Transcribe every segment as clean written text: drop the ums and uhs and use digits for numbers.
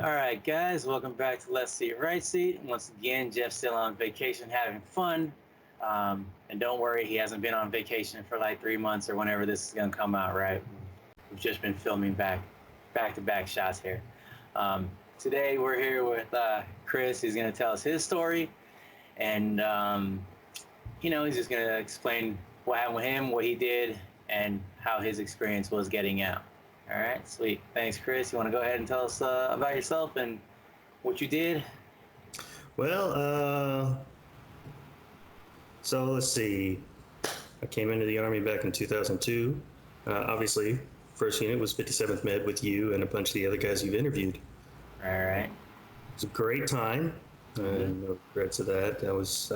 All right, guys, welcome back to Let's See Right Seat. Once again, Jeff's still on vacation having fun. And don't worry, he hasn't been on vacation for like 3 months or whenever this is going to come out, right? We've just been filming back to back shots here. Today, we're here with Chris. He's going to tell us his story. And, he's just going to explain what happened with him, what he did, and how his experience was getting out. All right, sweet. Thanks, Chris. You want to go ahead and tell us about yourself and what you did? Well, so let's see. I came into the Army back in 2002. Obviously, first unit was 57th Med with you and a bunch of the other guys you've interviewed. All right. It was a great time. No regrets of that. That was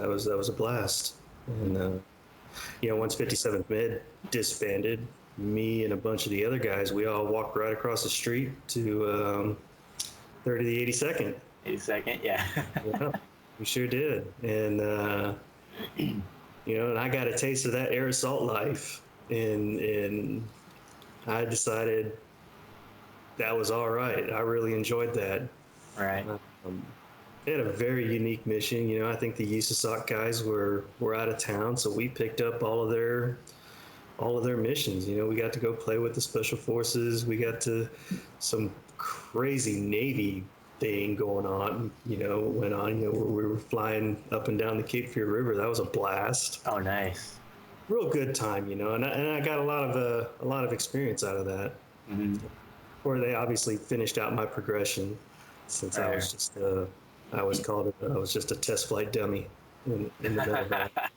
a blast. And once 57th Med disbanded, me and a bunch of the other guys, we all walked right across the street to 30 to the 82nd. 82nd, yeah. Yeah, we sure did. And and I got a taste of that air assault life, and I decided that was all right. I really enjoyed that. Right. They had a very unique mission. I think the USASOC guys were out of town, so we picked up all of their missions. We got to go play with the special forces. We got to some crazy Navy thing going on. Went on. We were flying up and down the Cape Fear River. That was a blast. Oh, nice. Real good time. And I got a lot of experience out of that. Mm-hmm. Or they obviously finished out my progression, since I was just I was just a test flight dummy in the middle of that.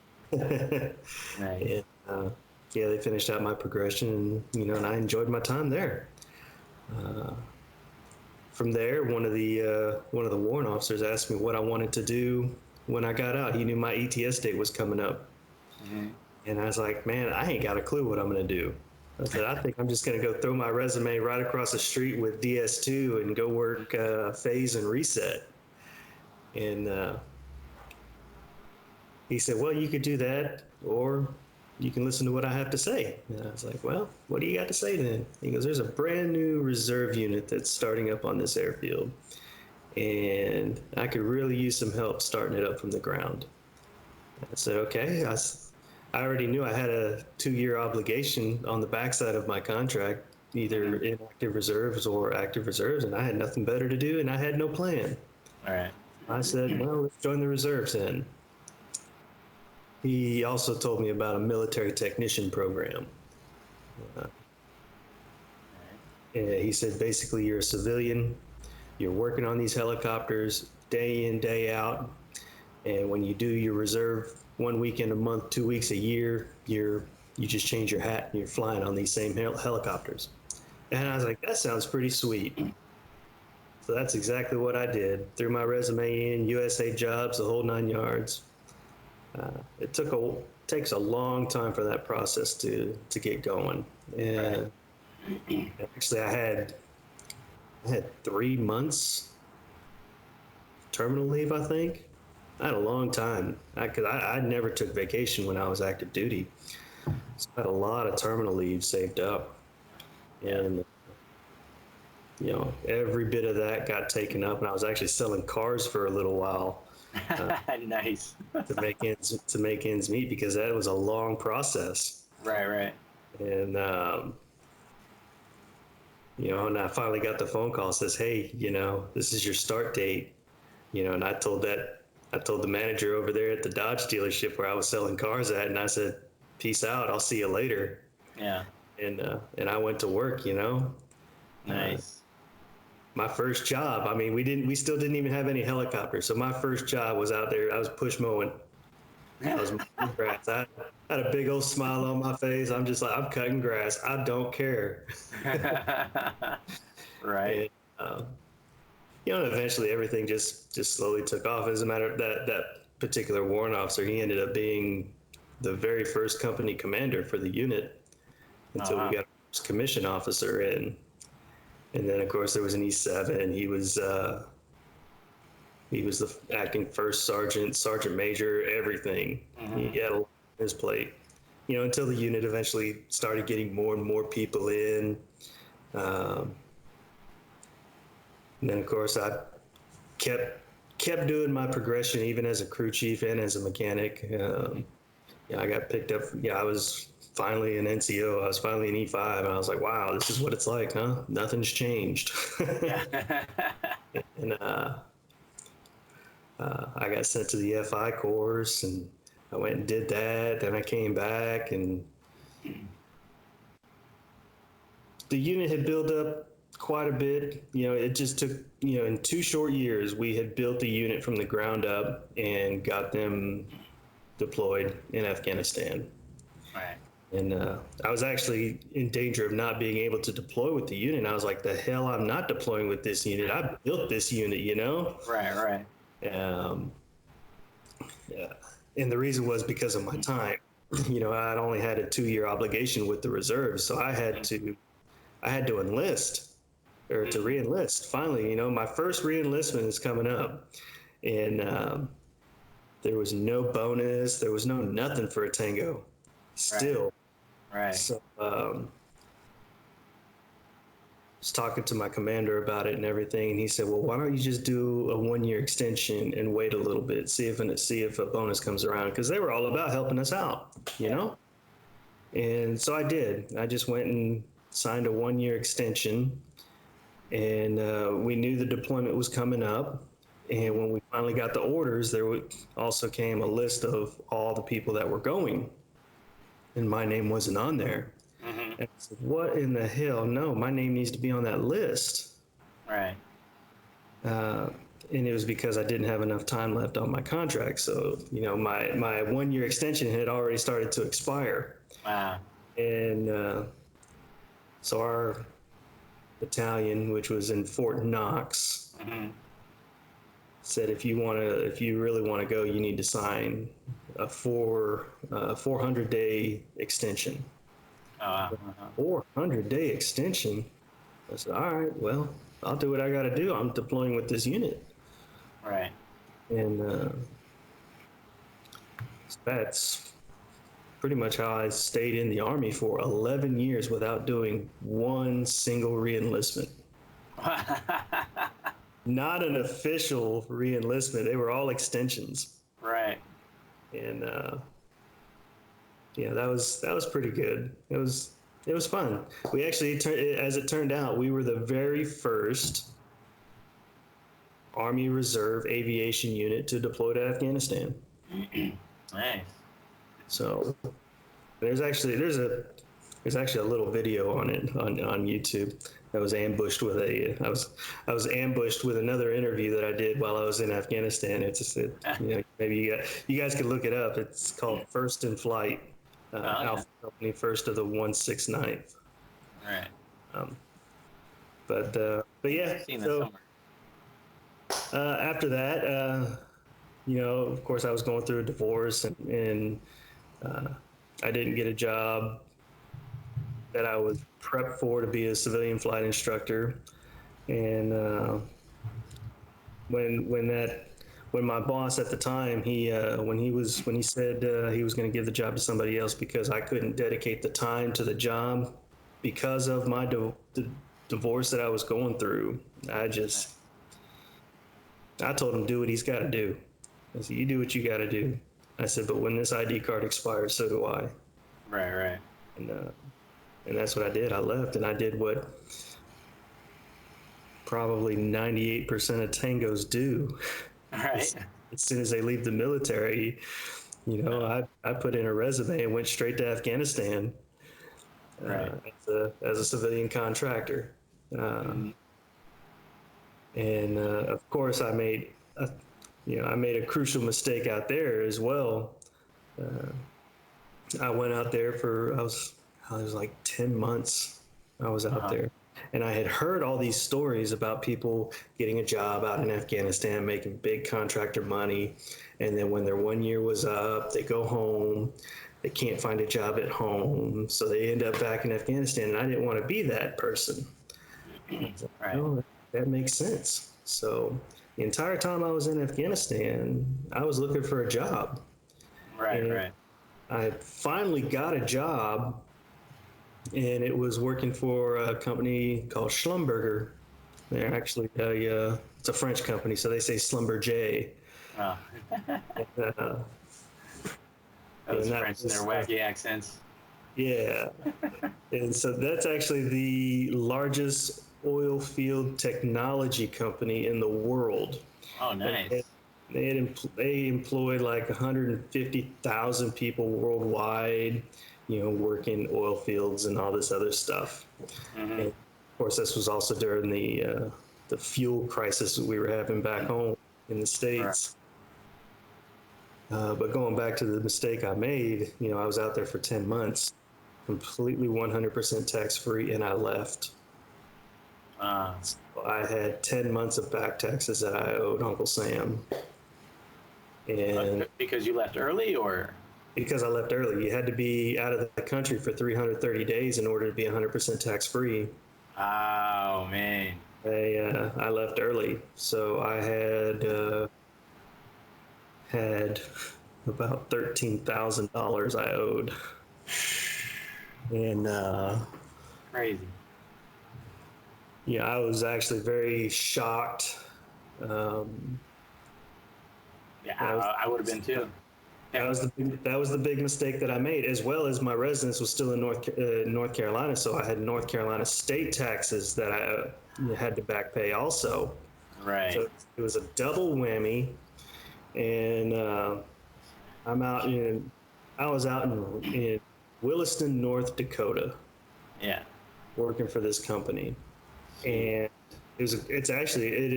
Nice. And, they finished out my progression, and I enjoyed my time there. From there, one of the warrant officers asked me what I wanted to do when I got out. He knew my ETS date was coming up, and I was like, "Man, I ain't got a clue what I'm gonna do." I said, "I think I'm just gonna go throw my resume right across the street with DS2 and go work phase and reset." And he said, "Well, you could do that, or you can listen to what I have to say." And I was like, "Well, what do you got to say then?" He goes, "There's a brand new reserve unit that's starting up on this airfield, and I could really use some help starting it up from the ground." I said, "Okay." I already knew I had a 2-year obligation on the backside of my contract, either inactive reserves or active reserves, and I had nothing better to do, and I had no plan. All right. I said, "Well, let's join the reserves then." He also told me about a military technician program. He said, basically, you're a civilian, you're working on these helicopters day in, day out, and when you do your reserve 1 weekend a month, 2 weeks a year, you just change your hat and you're flying on these same helicopters. And I was like, that sounds pretty sweet. So that's exactly what I did. Threw my resume in, USA Jobs, the whole 9 yards. It takes a long time for that process to get going. And actually, I had 3 months terminal leave, I think. I had a long time. I never took vacation when I was active duty. So I had a lot of terminal leave saved up. And every bit of that got taken up, and I was actually selling cars for a little while. Nice. to make ends meet, because that was a long process. Right. And and I finally got the phone call, says, "Hey, this is your start date." And I told the manager over there at the Dodge dealership where I was selling cars at, and I said, "Peace out, I'll see you later." Yeah. And I went to work. Nice. My first job, we still didn't even have any helicopters. So my first job was out there. I was push mowing. I was mowing grass. I had a big old smile on my face. I'm just like, I'm cutting grass. I don't care. Right. And, eventually everything just slowly took off. As a matter of that particular warrant officer, he ended up being the very first company commander for the unit until we got a commission officer in. And then, of course, there was an E7. He was the acting first sergeant, sergeant major, everything. He had a lot on his plate. Until the unit eventually started getting more and more people in. And then of course I kept doing my progression even as a crew chief and as a mechanic. Yeah, I got picked up. Yeah, I was finally an NCO. I was finally an E5, and I was like, wow, this is what it's like, huh? Nothing's changed. Yeah. And I got sent to the FI course, and I went and did that. Then I came back, and the unit had built up quite a bit. It just took, in 2 short years, we had built the unit from the ground up and got them deployed in Afghanistan. Right. And I was actually in danger of not being able to deploy with the unit. And I was like, the hell, I'm not deploying with this unit. I built this unit, Right. Yeah. And the reason was because of my time. I'd only had a 2-year obligation with the reserves, so I had to enlist or to re-enlist. Finally, my first re-enlistment is coming up, and there was no bonus, there was no nothing for a tango. Still, Right. So was talking to my commander about it and everything, and he said, well, why don't you just do a 1-year extension and wait a little bit, see if a bonus comes around, because they were all about helping us out, And so I did. I just went and signed a 1-year extension, and we knew the deployment was coming up. And when we finally got the orders, there also came a list of all the people that were going, and my name wasn't on there. Mm-hmm. And I said, what in the hell? No, my name needs to be on that list. Right. And it was because I didn't have enough time left on my contract. So, my 1-year extension had already started to expire. Wow. And so our battalion, which was in Fort Knox, said, if you really want to go, you need to sign a 400-day extension. 400-day extension. I said, all right, well, I'll do what I got to do. I'm deploying with this unit. Right. And that's pretty much how I stayed in the Army for 11 years without doing one single re-enlistment. Not an official re-enlistment. They were all extensions. Right. And yeah, that was pretty good. It was fun. We actually, as it turned out, we were the very first Army Reserve aviation unit to deploy to Afghanistan. Nice. So there's actually a little video on it on YouTube. I was ambushed with I was ambushed with another interview that I did while I was in Afghanistan. Maybe you guys can look it up. It's called First in Flight, Alpha Company, first of the 169th. Right. But yeah. So after that, of course, I was going through a divorce, and I didn't get a job that I was prepped for to be a civilian flight instructor. And when my boss at the time, when he said he was going to give the job to somebody else because I couldn't dedicate the time to the job because of my the divorce that I was going through, I told him, do what he's got to do. I said, you do what you got to do. I said, but when this ID card expires, so do I. Right. And that's what I did. I left, and I did what probably 98% of tangos do. Right. As soon as they leave the military, I put in a resume and went straight to Afghanistan as a civilian contractor. And of course, I made a crucial mistake out there as well. I went out there I was like 10 months I was out there. And I had heard all these stories about people getting a job out in Afghanistan, making big contractor money. And then when their 1 year was up, they go home, they can't find a job at home. So they end up back in Afghanistan. And I didn't want to be that person. Right. Oh, that makes sense. So the entire time I was in Afghanistan, I was looking for a job. Right. I finally got a job, and it was working for a company called Schlumberger. They're actually it's a French company, so they say Schlumberger. Oh, Uh, those and that French and their was, wacky accents. yeah, and so that's actually the largest oil field technology company in the world. Oh, And nice. they employ like 150,000 people worldwide, working oil fields and all this other stuff. Hmm. And of course, this was also during the fuel crisis that we were having back home in the Right. States. But going back to the mistake I made, I was out there for 10 months, completely 100% tax free, and I left. Uh, I had 10 months of back taxes that I owed Uncle Sam. And because you left early, or? because I left early, you had to be out of the country for 330 days in order to be 100% tax free. Oh, man. I left early, so I had about $13,000 I owed, and Crazy. yeah, I was actually very shocked. Um, Yeah, that was, I would have been too. Yeah. that was the big mistake that I made, as well as my residence was still in North Carolina, so I had North Carolina state taxes that I had to back pay also. Right. So it was a double whammy, and I'm out in I was out in Williston, North Dakota, Yeah. working for this company, and it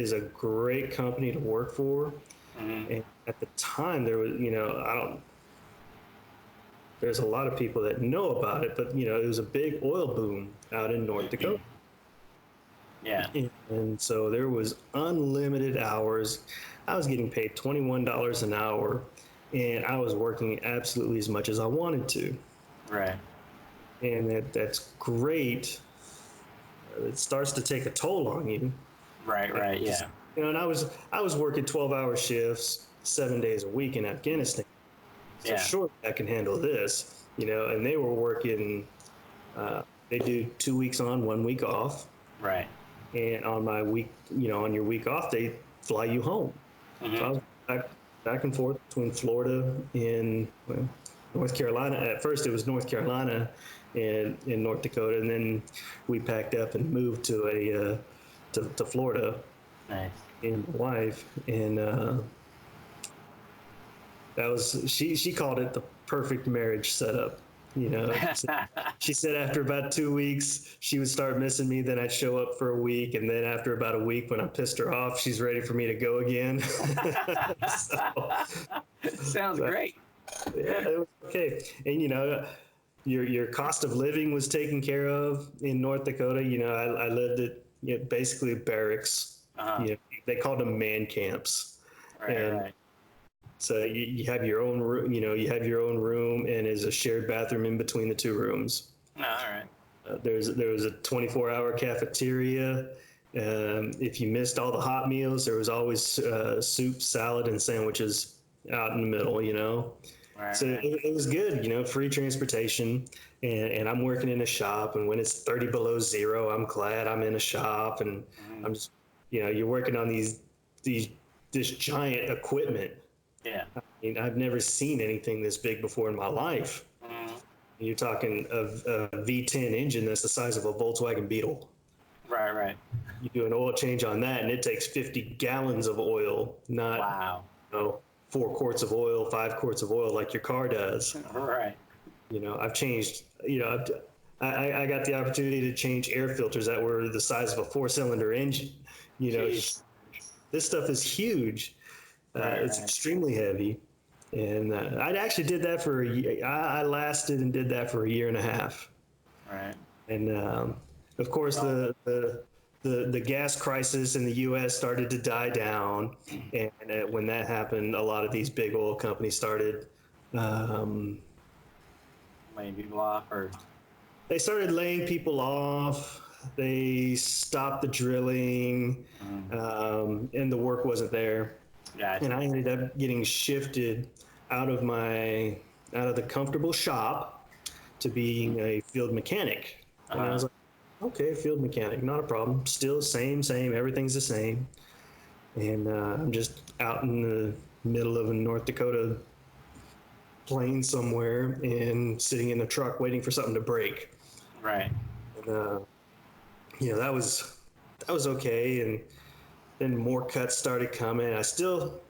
is a great company to work for. Hmm. And at the time, there was, I don't, there's a lot of people that know about it, but it was a big oil boom out in North Dakota. Yeah. And so there was unlimited hours. I was getting paid $21 an hour, and I was working absolutely as much as I wanted to. Right. And that's great. It starts to take a toll on you. Right. Right. Yeah. And I was working 12-hour shifts 7 days a week in Afghanistan. So Yeah. sure, I can handle this, and they were working, they do 2 weeks on, 1 week off. Right. And on my week, on your week off, they fly you home. Hmm. So I was back and forth between Florida and North Carolina. At first, it was North Carolina and in North Dakota, and then we packed up and moved to Florida. Nice. And my wife, and that was she called it the perfect marriage setup. She said after about 2 weeks, she would start missing me. Then I'd show up for a week. And then after about a week, when I pissed her off, she's ready for me to go again. Sounds great. Yeah, it was okay. And, your cost of living was taken care of in North Dakota. I lived at basically barracks. Uh-huh. They called them man camps. Right. And Right. so you have your own room, you have your own room, and there's a shared bathroom in between the two rooms. All right. There was a 24-hour cafeteria. If you missed all the hot meals, there was always soup, salad, and sandwiches out in the middle. Right. So Right. it was good. Free transportation, and I'm working in a shop. And when it's 30 below zero, I'm glad I'm in a shop, and Mhm. I'm just, you're working on this giant equipment. Yeah. I mean, I've never seen anything this big before in my life. Mhm. You're talking a V10 engine that's the size of a Volkswagen Beetle. Right. Right. You do an oil change on that, and it takes 50 gallons of oil, not Wow. 4 quarts of oil, 5 quarts of oil like your car does. Right. I've changed. I got the opportunity to change air filters that were the size of a 4-cylinder engine. Jeez. This stuff is huge. It's Right. extremely heavy, and I actually did that for a year. I lasted and did that for a year and a half, Right. and of course the gas crisis in the U.S. started to die down, and when that happened, a lot of these big oil companies started. Laying people off, or They started laying people off. They stopped the drilling, and the work wasn't there. gotcha. And I ended up getting shifted out of the comfortable shop to being a field mechanic. And I was like, Okay, field mechanic, not a problem. Still same, everything's the same. And I'm just out in the middle of a North Dakota plain somewhere and sitting in the truck waiting for something to break. Right. And, that was okay. And then more cuts started coming. I still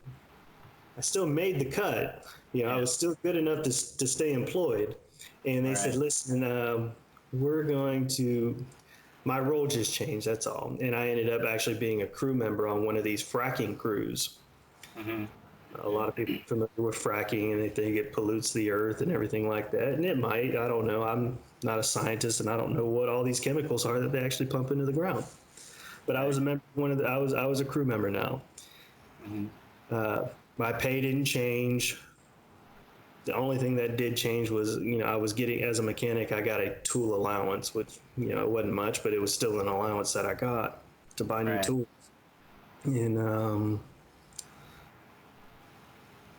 made the cut. I was still good enough to stay employed. And they said, Right. listen, we're going to, my role just changed, that's all. And I ended up actually being a crew member on one of these fracking crews. Mm-hmm. A lot of people are familiar with fracking and they think it pollutes the earth and everything like that. And it might, I don't know. I'm not a scientist and I don't know what all these chemicals are that they actually pump into the ground. But I was a member, I was a crew member now. Mm-hmm. My pay didn't change. The only thing that did change was, I was getting, as a mechanic, I got a tool allowance, which, it wasn't much, but it was still an allowance that I got to buy new Right. tools. And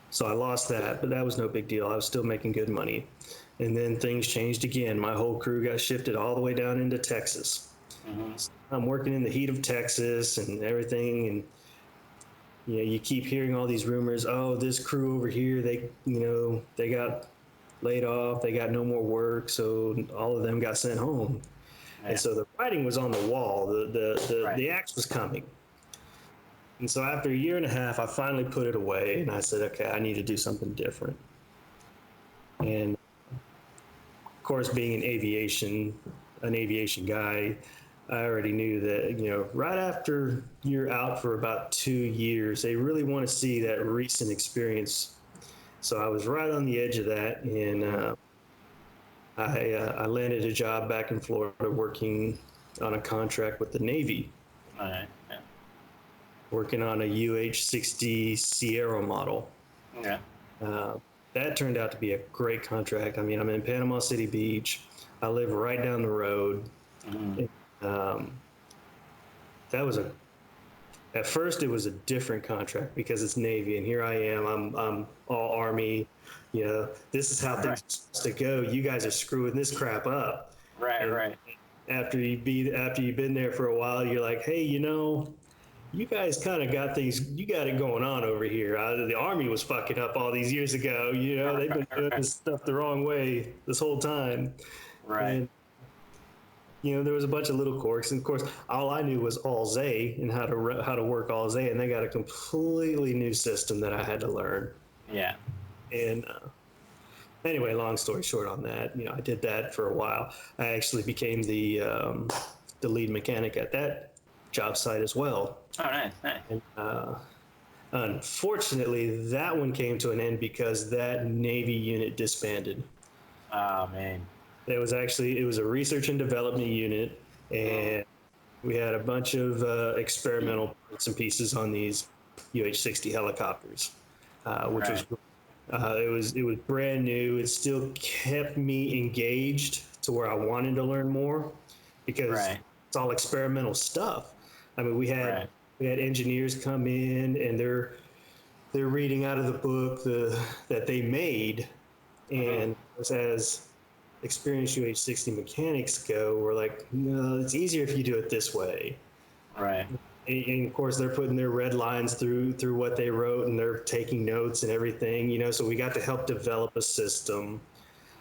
so I lost that, but that was no big deal. I was still making good money. And then things changed again. My whole crew got shifted all the way down into Texas. Mm-hmm. I'm working in the heat of Texas and everything, and you keep hearing all these rumors. Oh, this crew over here, they got laid off. They got no more work, so all of them got sent home. Yeah. And so the writing was on the wall. Right. The axe was coming. And so after a year and a half, I finally put it away, and I said, okay, I need to do something different. And of course, being an aviation guy, I already knew that, right after you're out for about 2 years, they really want to see that recent experience. So I was right on the edge of that, and I landed a job back in Florida working on a contract with the Navy, All right. Yeah. working on a UH-60 Sierra model. Yeah. That turned out to be a great contract. I mean, I'm in Panama City Beach. I live right down the road. Mm-hmm. That was at first it was a different contract because it's Navy, and here I am. I'm all Army. This is how things are supposed to go. You guys are screwing this crap up. Right. And Right. after you've been there for a while, you're like, hey, you guys kind of got you got it going on over here. The Army was fucking up all these years ago. They've been doing this stuff the wrong way this whole time. Right. And, there was a bunch of little quirks. And of course, all I knew was Alzay and how to work Alzay. And they got a completely new system that I had to learn. Yeah. And anyway, long story short on that, I did that for a while. I actually became the lead mechanic at that job site as well. Oh, nice. Nice. And, unfortunately, that one came to an end because that Navy unit disbanded. Oh, man. It was a research and development unit, and we had a bunch of experimental parts and pieces on these UH-60 helicopters, which was it was brand new. It still kept me engaged to where I wanted to learn more because it's all experimental stuff. I mean, we had engineers come in and they're reading out of the book that they made, and as experienced UH-60 mechanics go, we're like, no, it's easier if you do it this way. Right. And of course, they're putting their red lines through what they wrote, and they're taking notes and everything. So we got to help develop a system.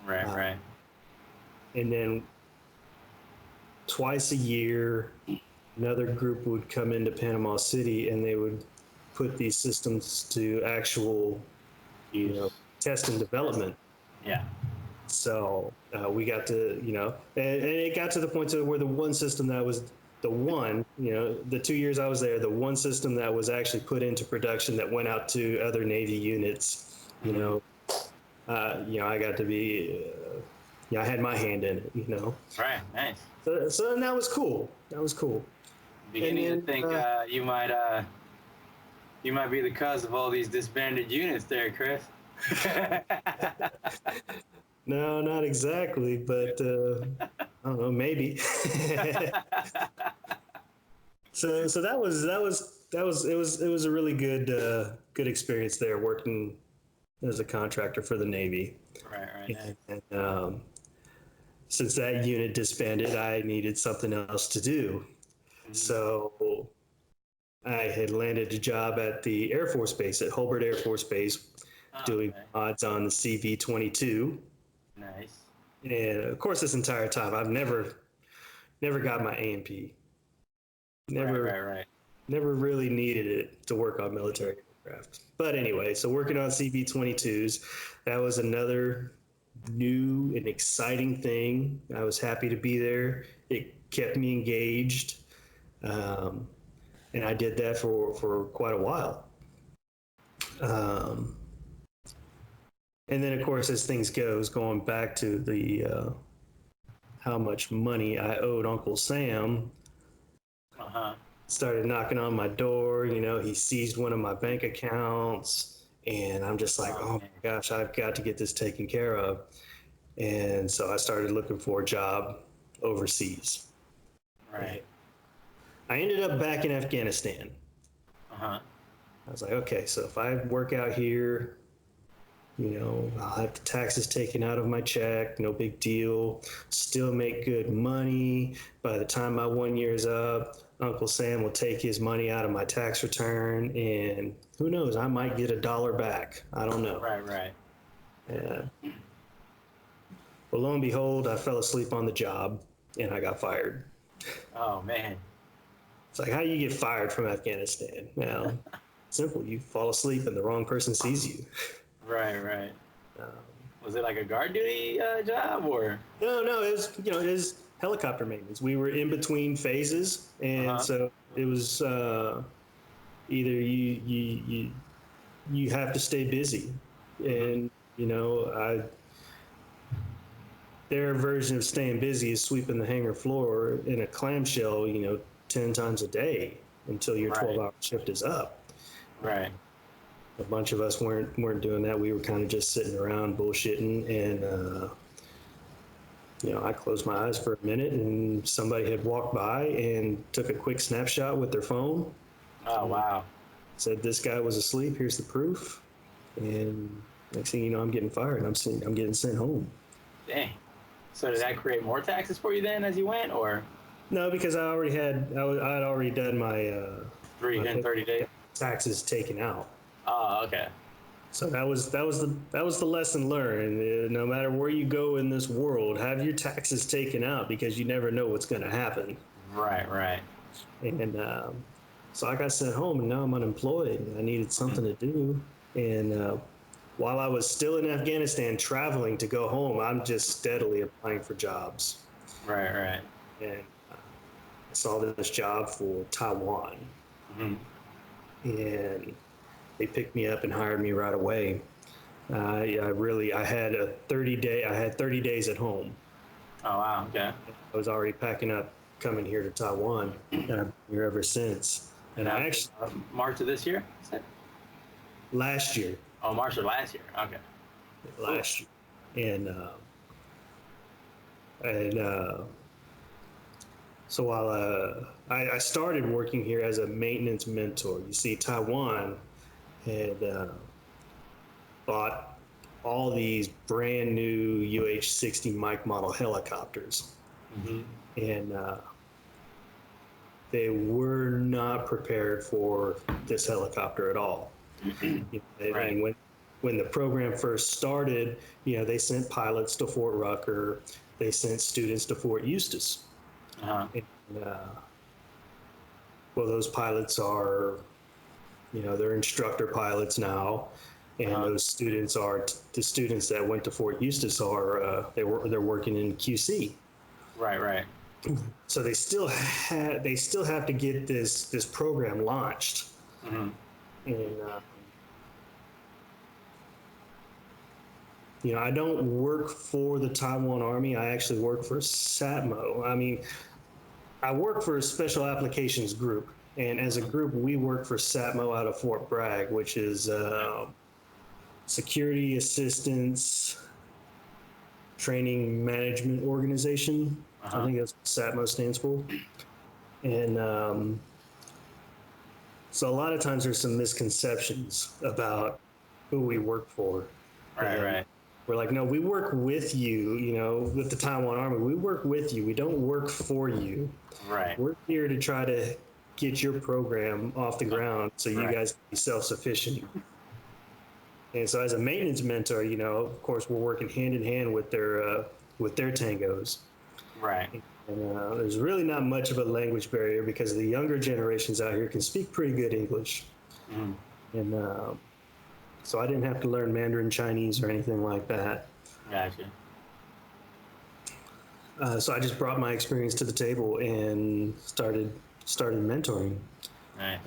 Right. Right. And then twice a year, another group would come into Panama City, and they would put these systems to actual, test and development. Yeah. So we got to, and it got to the point where the one system that was the 2 years I was there, the one system that was actually put into production that went out to other Navy units, I got to be, I had my hand in it, Right. Nice. So that was cool. Beginning to think you might be the cause of all these disbanded units there, Chris. No, not exactly, but I don't know, maybe. So that was a really good experience there working as a contractor for the Navy. Right. And since that unit disbanded, I needed something else to do. So I had landed a job at the Air Force Base, at Hobart Air Force Base, Oh, doing okay. mods on the CV-22. Nice. And of course, this entire time, I've never got my A&P. Never, Right. never really needed it to work on military aircraft. But anyway, so working on CV-22s, that was another new and exciting thing. I was happy to be there. It kept me engaged. Um, and I did that for quite a while. Um, and then, of course, as things goes, going back to the how much money I owed Uncle Sam, Uh-huh. started knocking on my door. You know, he seized one of my bank accounts, and I'm just like, oh Man. my gosh, I've got to get this taken care of. And so I started looking for a job overseas. Right. I ended up back in Afghanistan. Uh-huh. I was like, okay, so if I work out here, you know, I'll have the taxes taken out of my check, no big deal, still make good money. By the time my 1 year is up, Uncle Sam will take his money out of my tax return, and who knows, I might get $1 back. I don't know. Right. Yeah. Well, lo and behold, I fell asleep on the job and I got fired. Oh, man. It's like, how do you get fired from Afghanistan? Well, simple. You fall asleep and the wrong person sees you. Right. Um, Was it like a guard duty job or? no, it was, it is helicopter maintenance. We were in between phases, and Uh-huh. so it was either you have to stay busy, Mm-hmm. and their version of staying busy is sweeping the hangar floor in a clamshell, 10 times a day until your Right. 12-hour shift is up. Right. A bunch of us weren't doing that. We were kind of just sitting around bullshitting, and I closed my eyes for a minute, and somebody had walked by and took a quick snapshot with their phone. Oh, wow. Said this guy was asleep. Here's the proof. And next thing you know, I'm getting fired. And I'm getting sent home. Dang. So did that create more taxes for you then as you went, or No, because I had already done my 330 days? taxes taken out. Oh, okay. So that was the lesson learned. No matter where you go in this world, have your taxes taken out because you never know what's going to happen. Right. And so I got sent home, and now I'm unemployed. And I needed something to do. And while I was still in Afghanistan traveling to go home, I'm just steadily applying for jobs. Right. And I saw this job for Taiwan, Mm-hmm. and they picked me up and hired me right away. I had 30 days at home. Oh, wow. Okay. I was already packing up, coming here to Taiwan, and I've been here ever since. And That I was, actually, March of this year? Is it? last year, Oh, March of last year. Okay. last year, and and so while I started working here as a maintenance mentor. You see, Taiwan had bought all these brand new UH-60 Mike model helicopters, Mm-hmm. and they were not prepared for this helicopter at all. Right. And when the program first started, they sent pilots to Fort Rucker, they sent students to Fort Eustis. Uh-huh. And, well, those pilots are, they're instructor pilots now, and Uh-huh. those students are the students that went to Fort Eustis are they're working in QC. Right. So they still have to get this program launched, Mm-hmm. and I don't work for the Taiwan Army. I actually work for SATMO. I mean, I work for a special applications group, and as a group, we work for SATMO out of Fort Bragg, which is Security Assistance Training Management Organization. Uh-huh. I think that's what SATMO stands for. And so a lot of times there's some misconceptions about who we work for. Right. We're like, no, we work with you, you know, with the Taiwan Army. We work with you. We don't work for you. Right. We're here to try to get your program off the ground so you Right. guys can be self-sufficient. And so as a maintenance mentor, you know, of course, we're working hand in hand with their tangos. Right. And there's really not much of a language barrier because the younger generations out here can speak pretty good English. Mhm. And so I didn't have to learn Mandarin Chinese or anything like that. Gotcha. So I just brought my experience to the table and started mentoring. Right.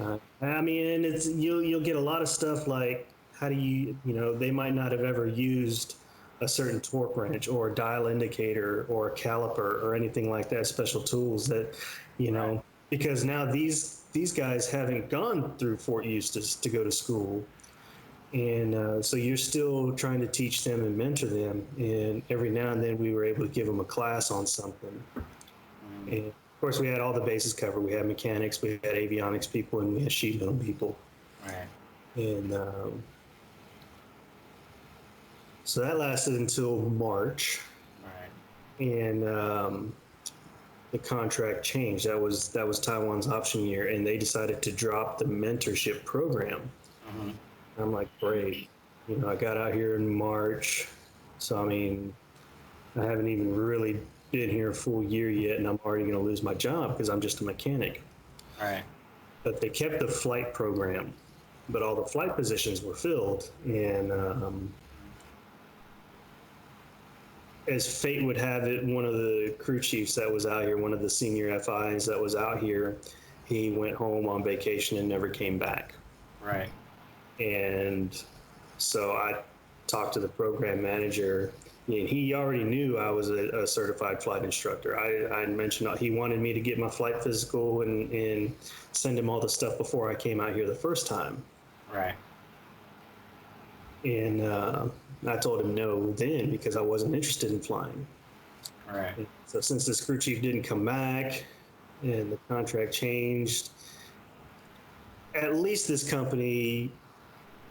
I mean, and it's you'll get a lot of stuff like how do you know they might not have ever used a certain torque wrench or a dial indicator or a caliper or anything like that, special tools that you know because now these guys haven't gone through Fort Eustis to go to school. And so you're still trying to teach them and mentor them. And every now and then we were able to give them a class on something. And of course, we had all the bases covered. We had mechanics, we had avionics people, and we had sheet metal people. Right. And so that lasted until March. Right. And the contract changed. That was Taiwan's option year, and they decided to drop the mentorship program. Mhm. I'm like, great. You know, I got out here in March. So, I mean, I haven't even really been here a full year yet, and I'm already going to lose my job because I'm just a mechanic. Right. But they kept the flight program, but all the flight positions were filled. And as fate would have it, one of the crew chiefs that was out here, one of the senior FIs that was out here, he went home on vacation and never came back. Right. And so I talked to the program manager, and he already knew I was a certified flight instructor. I mentioned he wanted me to get my flight physical and send him all the stuff before I came out here the first time. Right. And I told him no then because I wasn't interested in flying. Right. So since this crew chief didn't come back and the contract changed, at least this company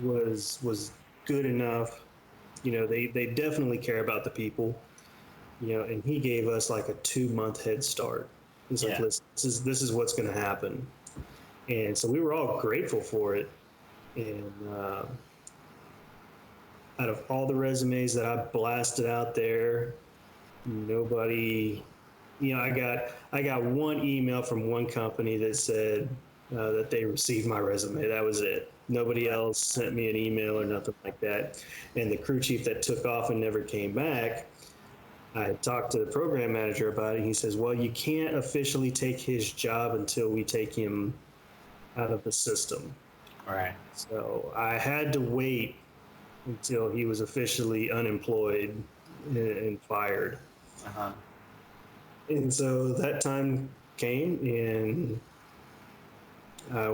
was good enough. You know, they definitely care about the people. You know, and he gave us like a 2-month head start. He's like, listen, this is what's going to happen. And so we were all grateful for it. And out of all the resumes that I blasted out there, nobody, you know, I got one email from one company that said that they received my resume. That was it. Nobody else sent me an email or nothing like that. And the crew chief that took off and never came back, I talked to the program manager about it. He says, well, you can't officially take his job until we take him out of the system. Right. So I had to wait until he was officially unemployed and fired. Uh-huh. And so that time came, and I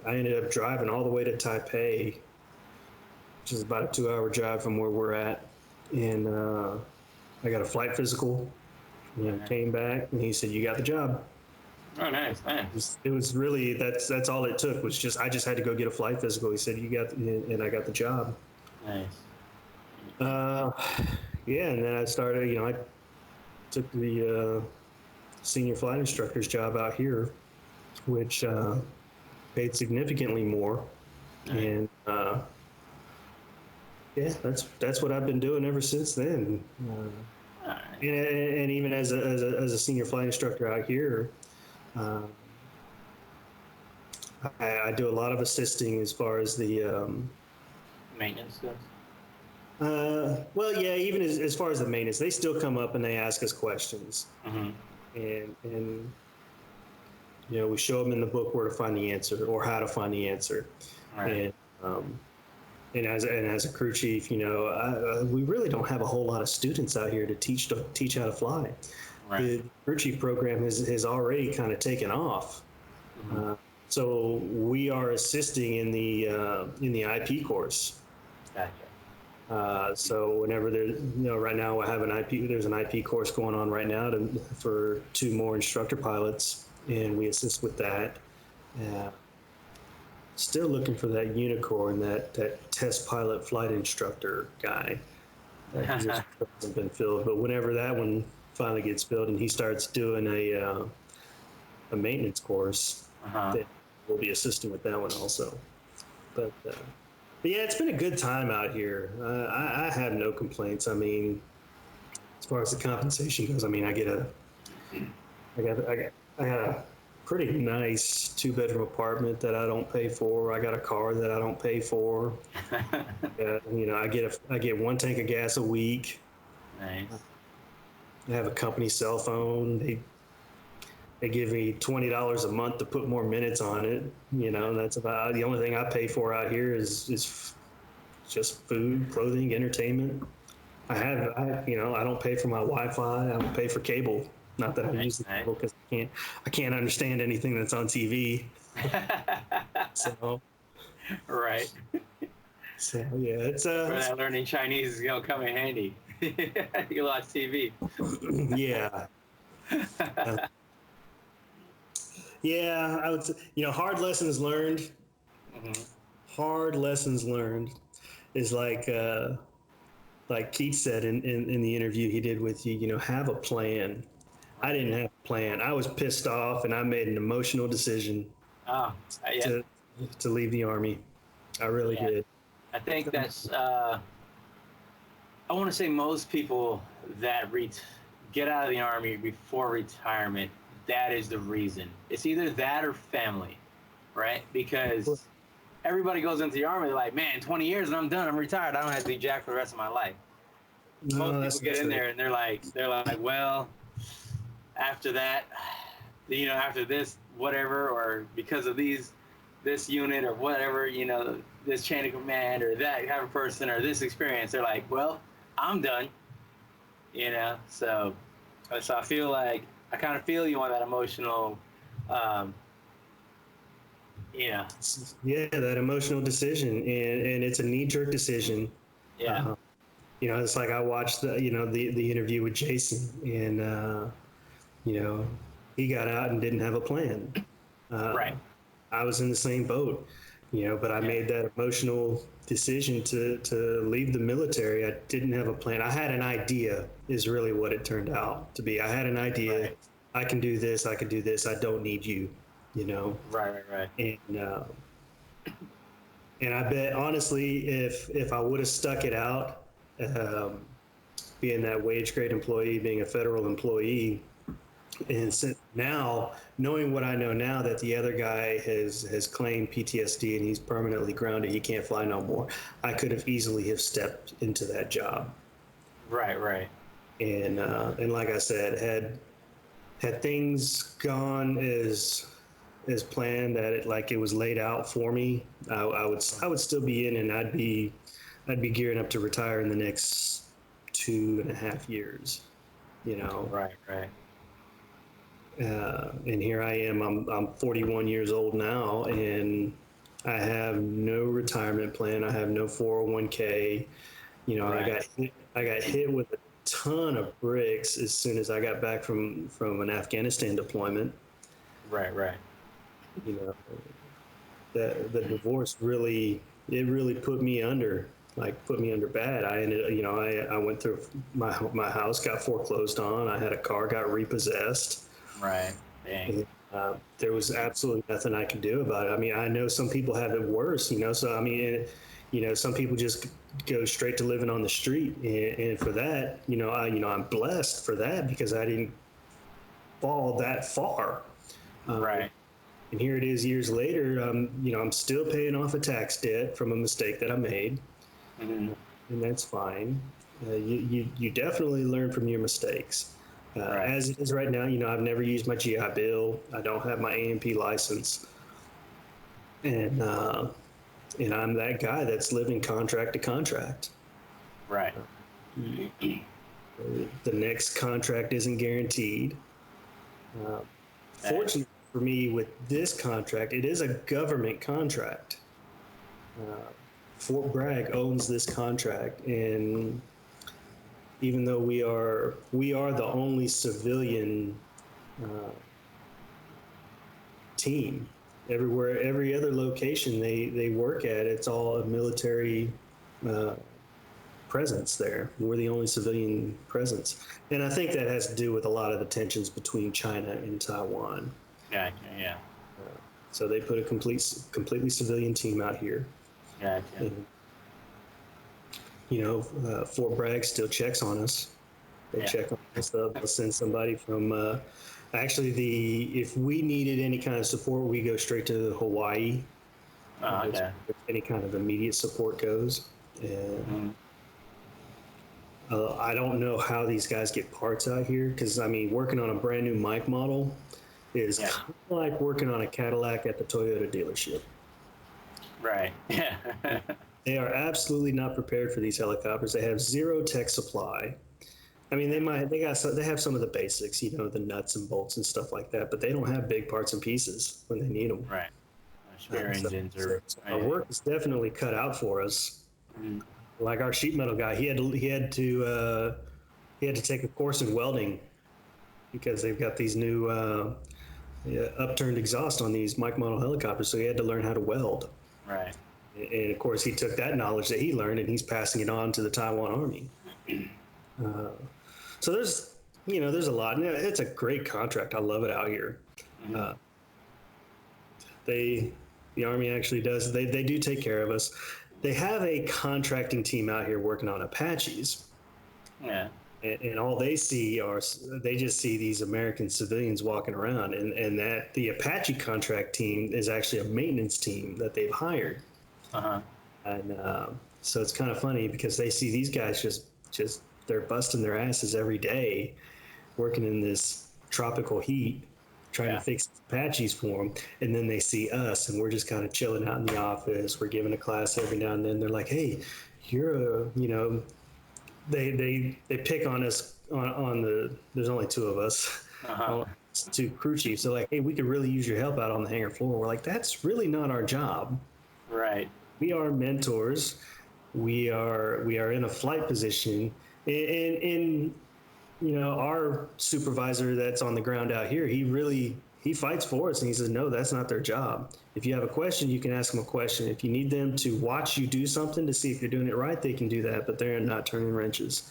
ended up driving all the way to Taipei, which is about a 2-hour drive from where we're at. And I got a flight physical, and came back, and he said, "You got the job." Oh, nice, nice. It was really that's all it took was just I just had to go get a flight physical. He said, "You got," and I got the job. Nice. Yeah, and then I started. You know, I took the senior flight instructor's job out here, which paid significantly more, and yeah, that's what I've been doing ever since then. And even as a senior flight instructor out here, I do a lot of assisting as far as the Maintenance goes. well, yeah, even as far as the maintenance, they still come up and they ask us questions, Mm-hmm. and you know, we show them in the book where to find the answer or how to find the answer. Right. And as a crew chief, you know, we really don't have a whole lot of students out here to teach how to fly. Right. The crew chief program has already kind of taken off. Mm-hmm. So we are assisting in the IP course. Gotcha. So whenever there's, you know, right now there's an IP course going on right now for 2 more instructor pilots, and we assist with that. Still looking for that unicorn, that test pilot flight instructor guy. That position hasn't been filled, but whenever that one finally gets filled and he starts doing a maintenance course, Uh-huh. then we'll be assisting with that one also. But yeah, it's been a good time out here. I have no complaints. I mean, as far as the compensation goes, I mean, I got a pretty nice 2 bedroom apartment that I don't pay for. I got a car that I don't pay for. You know, I get 1 tank of gas a week. Nice. I have a company cell phone. They give me $20 a month to put more minutes on it. You know, that's about the only thing I pay for out here is just food, clothing, entertainment. You know, I don't pay for my Wi-Fi. I don't pay for cable. Not that I use the Nice. cable because I can't understand anything that's on TV. So, Right. so yeah, it's For that learning Chinese is gonna come in handy. You watch TV. yeah. Yeah, I would say, you know, hard lessons learned. Hmm. Hard lessons learned is like Keith said in the interview he did with you, you know, have a plan. I didn't have a plan. I was pissed off and I made an emotional decision Oh, yeah, to to leave the army. I really yeah. did. I think that's. I want to say most people that get out of the army before retirement. That is the reason. It's either that or family, right? Because everybody goes into the army, they're like, man, 20 years and I'm done. I'm retired. I don't have to do jack for the rest of my life. No, Most that's people get not in true. there and they're like, well, after that, you know, after this, whatever, or because of this unit or whatever, you know, this chain of command or that type of person or this experience, they're like, well, I'm done, you know. So I feel like I kind of feel you on that emotional, um, you know, Yeah, that emotional decision, and it's a knee jerk decision. yeah, Uh, you know, it's like I watched the interview with Jason, and you know, he got out and didn't have a plan. Uh, right, I was in the same boat, you know, but I yeah, made that emotional decision to leave the military. I didn't have a plan. I had an idea, is really what it turned out to be. I had an idea. right, I can do this. I can do this. I don't need you, you know. right, right, right, And I bet honestly, if I would have stuck it out, um, being that wage grade employee, being a federal employee, and since now, knowing what I know now, that the other guy has claimed PTSD and he's permanently grounded, he can't fly no more. I could have easily have stepped into that job, right, right, and like I said, had things gone as planned, that it was laid out for me, I would still be in, and I'd be gearing up to retire in the next 2.5 years. You know, right, right. and here I am. I'm 41 years old now, and I have no retirement plan. I have no 401k. You know, Right. I got hit with a ton of bricks as soon as I got back from an Afghanistan deployment. Right, right. You know, the divorce really put me under. Like, put me under bad. I ended, you know, I went through my house got foreclosed on. I had a car got repossessed. Right. Dang. There was absolutely nothing I could do about it. I mean, I know some people have it worse, you know. So I mean, you know, some people just go straight to living on the street, and for that, you know, I'm blessed for that because I didn't fall that far. Right. And here it is years later. You know, I'm still paying off a tax debt from a mistake that I made, Hmm. and that's fine. You definitely learn from your mistakes. Right. As it is right now, you know, I've never used my GI Bill. I don't have my AMP license, and and I'm that guy that's living contract to contract. Right. The next contract isn't guaranteed. Uh, Thanks. Fortunately for me, with this contract, it is a government contract. Fort Bragg owns this contract, and even though we are the only civilian uh, team, every other location they work at, it's all a military uh, presence there. We're the only civilian presence. And I think that has to do with a lot of the tensions between China and Taiwan. Gotcha. Yeah. So they put a completely civilian team out here. Gotcha. And, Fort Bragg still checks on us. They check on us. They'll send somebody from, if we needed any kind of support, we go straight to Hawaii. Okay. If any kind of immediate support goes. And I don't know how these guys get parts out here, because working on a brand new mic model is kind of like working on a Cadillac at the Toyota dealership. Right. Yeah. They are absolutely not prepared for these helicopters. They have zero tech supply. They have some of the basics, the nuts and bolts and stuff like that, but they don't have big parts and pieces when they need them. Right. Spare engines or our work is definitely cut out for us. Like our sheet metal guy, he had to take a course in welding because they've got these new upturned exhaust on these Mike model helicopters, so he had to learn how to weld. Right. And of course, he took that knowledge that he learned and he's passing it on to the Taiwan Army. So there's a lot. And it's a great contract. I love it out here. The Army actually does. They do take care of us. They have a contracting team out here working on Apaches. Yeah. And all they just see these American civilians walking around, and that the Apache contract team is actually a maintenance team that they've hired. And so it's kind of funny because they see these guys just they're busting their asses every day, working in this tropical heat, trying to fix Apaches for them, and then they see us, and we're just kind of chilling out in the office. We're giving a class every now and then. They're like, "Hey, they pick on us on the. There's only two of us, two crew chiefs. They're like, "Hey, we could really use your help out on the hangar floor." We're like, "That's really not our job. Right. We are mentors. We are in a flight position, and our supervisor that's on the ground out here, he fights for us, and he says, no, that's not their job. If you have a question, you can ask them a question. If you need them to watch you do something to see if you're doing it right, they can do that, but they're not turning wrenches."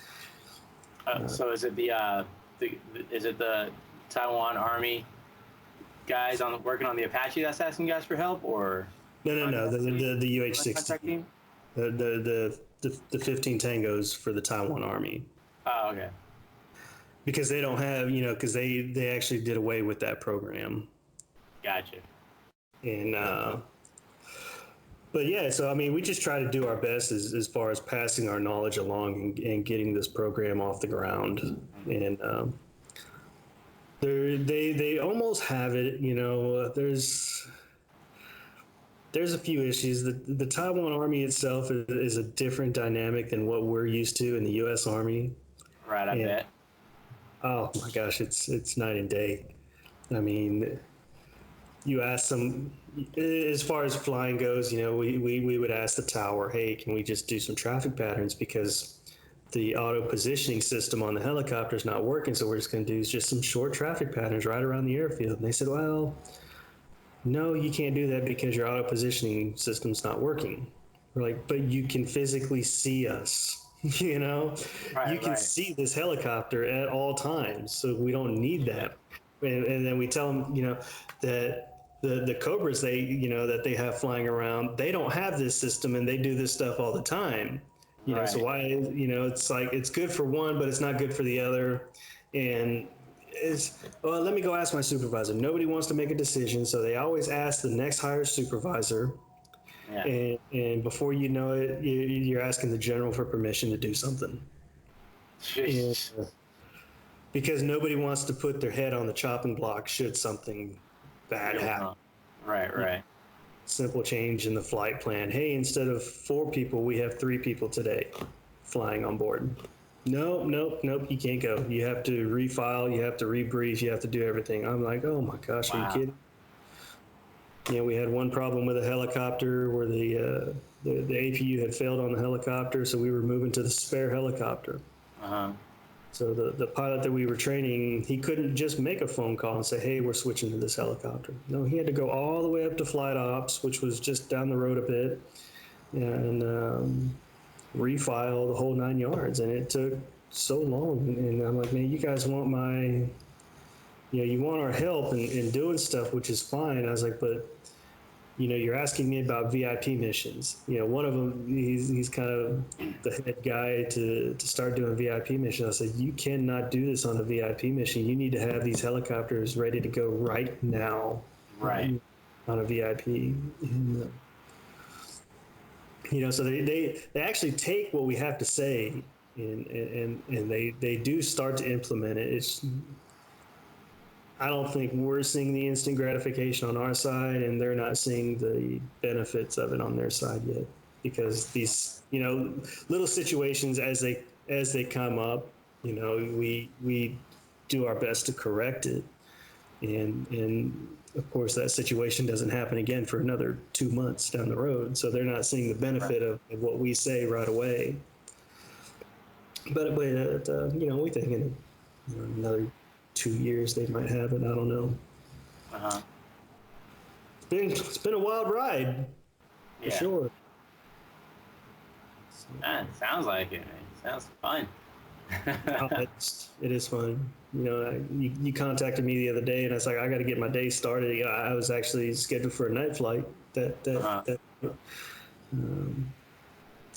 So is it the Taiwan Army guys working on the Apache that's asking you guys for help, or? No, the UH-60. The 15 Tangos for the Taiwan Army. Oh, okay. Because they don't have, because they actually did away with that program. Gotcha. And, but yeah, so we just try to do our best as far as passing our knowledge along and getting this program off the ground. And they almost have it, there's a few issues. The Taiwan Army itself is a different dynamic than what we're used to in the U.S. Army. Right, I bet. Oh my gosh, it's night and day. You ask them, as far as flying goes, we would ask the tower, hey, can we just do some traffic patterns, because the auto positioning system on the helicopter is not working, so we're just going to do just some short traffic patterns right around the airfield. And they said, well, no, you can't do that because your auto positioning system's not working. We're like, but you can physically see us. You can see this helicopter at all times, so we don't need that. And then we tell them, that the Cobras that they have flying around, they don't have this system, and they do this stuff all the time. So why, it's like it's good for one, but it's not good for the other. And let me go ask my supervisor. Nobody wants to make a decision, so they always ask the next higher supervisor. Yeah. And before you know it, you're asking the general for permission to do something. Because nobody wants to put their head on the chopping block should something bad happen. Right. Simple change in the flight plan. Hey, instead of 4 people, we have 3 people today flying on board. Nope, you can't go. You have to refile, you have to rebrief, you have to do everything. I'm like, oh my gosh, Are you kidding? We had one problem with a helicopter where the APU had failed on the helicopter, so we were moving to the spare helicopter. So the pilot that we were training, he couldn't just make a phone call and say, hey, we're switching to this helicopter. No, he had to go all the way up to flight ops, which was just down the road a bit. And refile the whole 9 yards, and it took so long. And I'm like, man, you guys want you want our help in doing stuff, which is fine. I was like, but you're asking me about VIP missions. One of them, he's kind of the head guy to start doing VIP missions. I said, you cannot do this on a VIP mission. You need to have these helicopters ready to go right now. Right. On a VIP. And, so they actually take what we have to say and they do start to implement it. I don't think we're seeing the instant gratification on our side, and they're not seeing the benefits of it on their side yet, because these, little situations as they come up, we do our best to correct it, and of course that situation doesn't happen again for another 2 months down the road. So they're not seeing the benefit of what we say right away. But we think in another 2 years they might have it. I don't know. Uh-huh. It's been a wild ride, for sure. Sounds like it. Sounds fun. It is fun. You contacted me the other day, and I was like, I got to get my day started. I was actually scheduled for a night flight.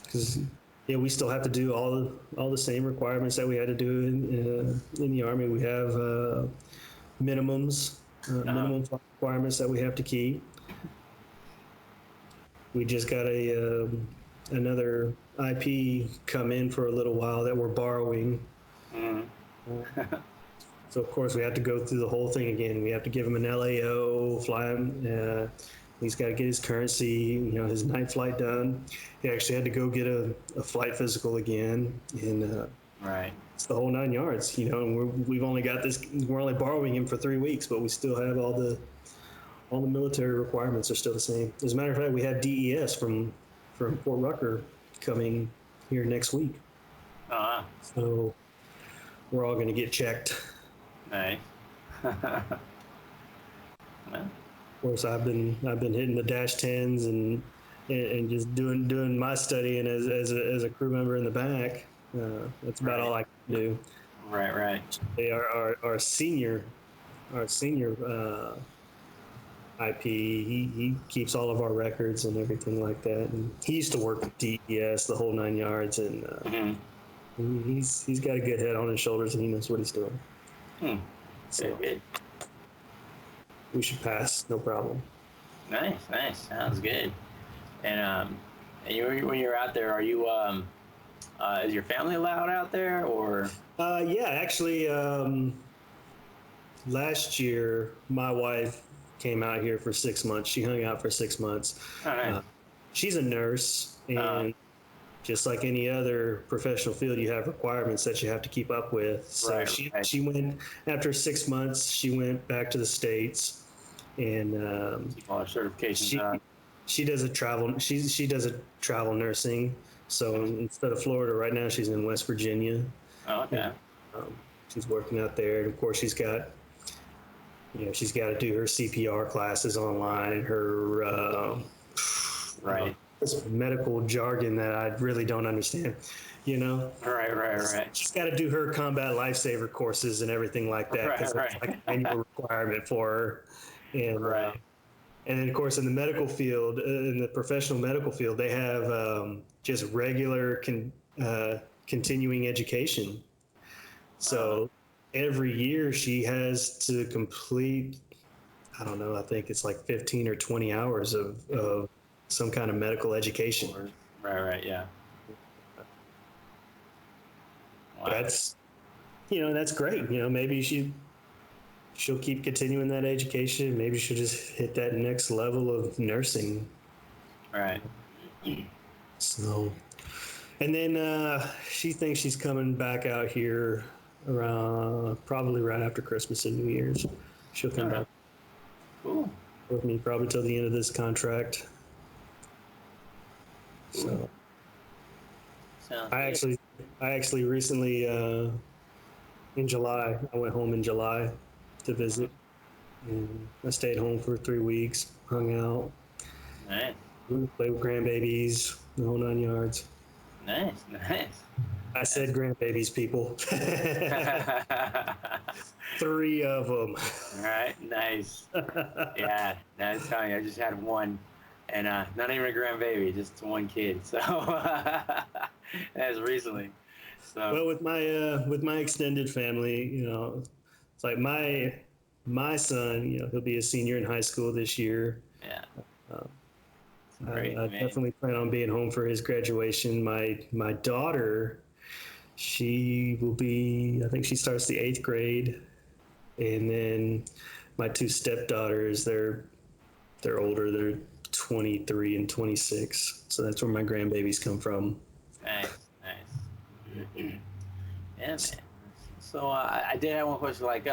Because we still have to do all the same requirements that we had to do in the Army. We have minimums, minimum flight requirements that we have to keep. We just got another IP come in for a little while that we're borrowing. So of course we have to go through the whole thing again. We have to give him an LAO, fly him. He's got to get his currency, his night flight done. He actually had to go get a flight physical again, and right. It's the whole 9 yards. And we've only got this. We're only borrowing him for 3 weeks, but we still have all the military requirements are still the same. As a matter of fact, we have DES from Fort Rucker coming here next week. So we're all going to get checked. Nice. Well. Of course, I've been hitting the -10s and just doing my studying as a crew member in the back. That's about all I can do. Right. They are our senior IP. He keeps all of our records and everything like that. And he used to work with DES, the whole 9 yards, and he's got a good head on his shoulders, and he knows what he's doing. So good. We should pass, no problem. Nice. Sounds good. And when you're out there, are you is your family allowed out there, or? Yeah, actually, last year my wife came out here for 6 months. She hung out for 6 months. Oh, nice. She's a nurse, and just like any other professional field, you have requirements that you have to keep up with. So she went, after 6 months, she went back to the States, and all her certifications. She does a travel. She does a travel nursing. So instead of Florida, right now she's in West Virginia. Oh, okay. And, she's working out there, and of course she's got to do her CPR classes online. Her this medical jargon that I really don't understand. Right. She's got to do her combat lifesaver courses and everything like that, because it's like an annual requirement for her. And and then of course in the medical field, in the professional medical field, they have just regular continuing education. So every year she has to complete, I don't know, I think it's like 15 or 20 hours of some kind of medical education. Right, yeah. Wow. That's great. Maybe she'll keep continuing that education. Maybe she'll just hit that next level of nursing. Right. So, and then she thinks she's coming back out here around probably right after Christmas and New Year's. She'll come back. Cool. With me probably till the end of this contract. So, I actually recently in July, I went home in July to visit, and I stayed home for 3 weeks, hung out, Nice. played with grandbabies, the whole 9 yards. Nice, nice. I said grandbabies, people. All 3 of them. right, nice. Yeah, that's telling you, I just had one, and not even a grandbaby, just one kid. So that's recently. So Well, with my extended family, it's like my son, he'll be a senior in high school this year. yeah, Uh, great, I man. definitely plan on being home for his graduation. My daughter, she will be, I think she starts the 8th grade, and then my 2 stepdaughters, they're older. They're 23 and 26. So that's where my grandbabies come from. Nice, nice. Yeah, man. So I did have one question. Like,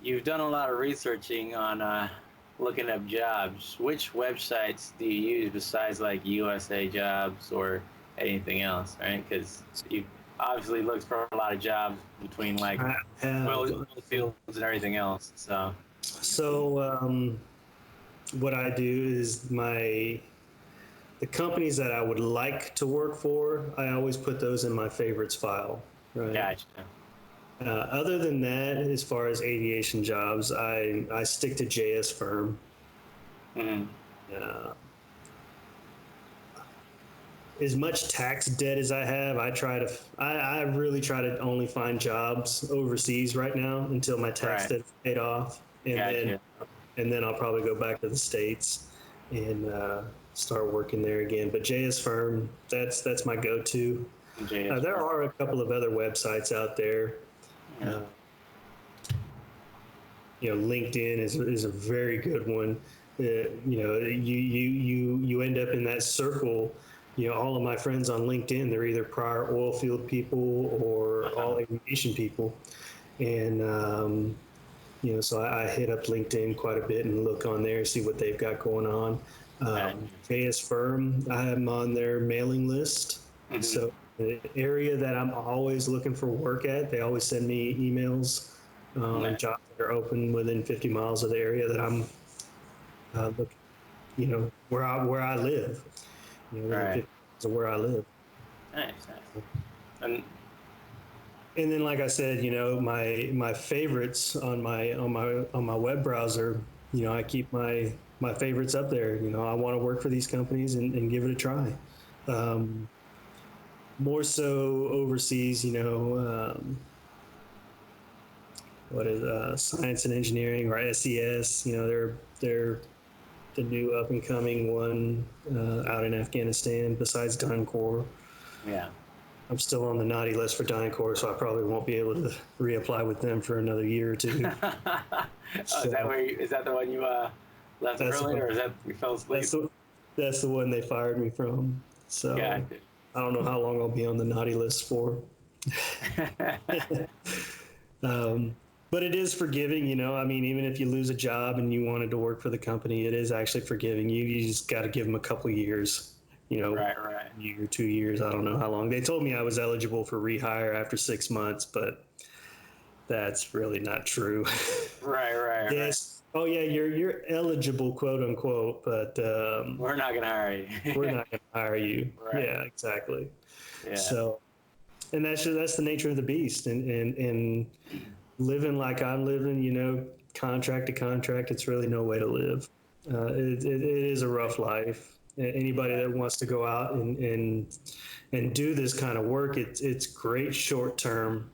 you've done a lot of researching on looking up jobs. Which websites do you use besides like USA Jobs or anything else, right? Because you obviously looked for a lot of jobs between like I oil have, fields and everything else. So, what I do is the companies that I would like to work for, I always put those in my favorites file, right? gotcha. Other than that, as far as aviation jobs, I stick to JS Firm. Mm-hmm. Uh, as much tax debt as I have, I really try to only find jobs overseas right now until my tax Right. debt is paid off, Gotcha. and then I'll probably go back to the States and start working there again. But JS Firm, that's my go-to. JS. There are a couple of other websites out there. Yeah. LinkedIn is a very good one. You end up in that circle. All of my friends on LinkedIn, they're either prior oil field people or all aviation people, and so I hit up LinkedIn quite a bit and look on there, see what they've got going on. JS Firm, I'm on their mailing list. Mhm. So the area that I'm always looking for work at, they always send me emails on jobs that are open within 50 miles of the area that I'm looking, where I live, within Right. 50 miles of where I live. Nice, nice. And And then, like I said, my favorites on my web browser, I keep my favorites up there. I want to work for these companies and give it a try. More so overseas, what is science and engineering or SES? They're the new up and coming one out in Afghanistan. Besides DynCorp, yeah. I'm still on the naughty list for DynCorp, so I probably won't be able to reapply with them for another year or 2. Oh, is that the one you left early, or is that you fell asleep? That's the one they fired me from. So Gotcha. I don't know how long I'll be on the naughty list for. But it is forgiving, I mean, even if you lose a job and you wanted to work for the company, it is actually forgiving. You just got to give them a couple of years, Right. year, 2 years. I don't know how long. They told me I was eligible for rehire after 6 months, but that's really not true. Right. Yes. Oh yeah, you're eligible, quote unquote, but We're not gonna hire you. we're not going to hire you. Right. Yeah, exactly. Yeah. So, and that's the nature of the beast, and living like I'm living, contract to contract, it's really no way to live. It is a rough life. Anybody that wants to go out and do this kind of work, it's great short term.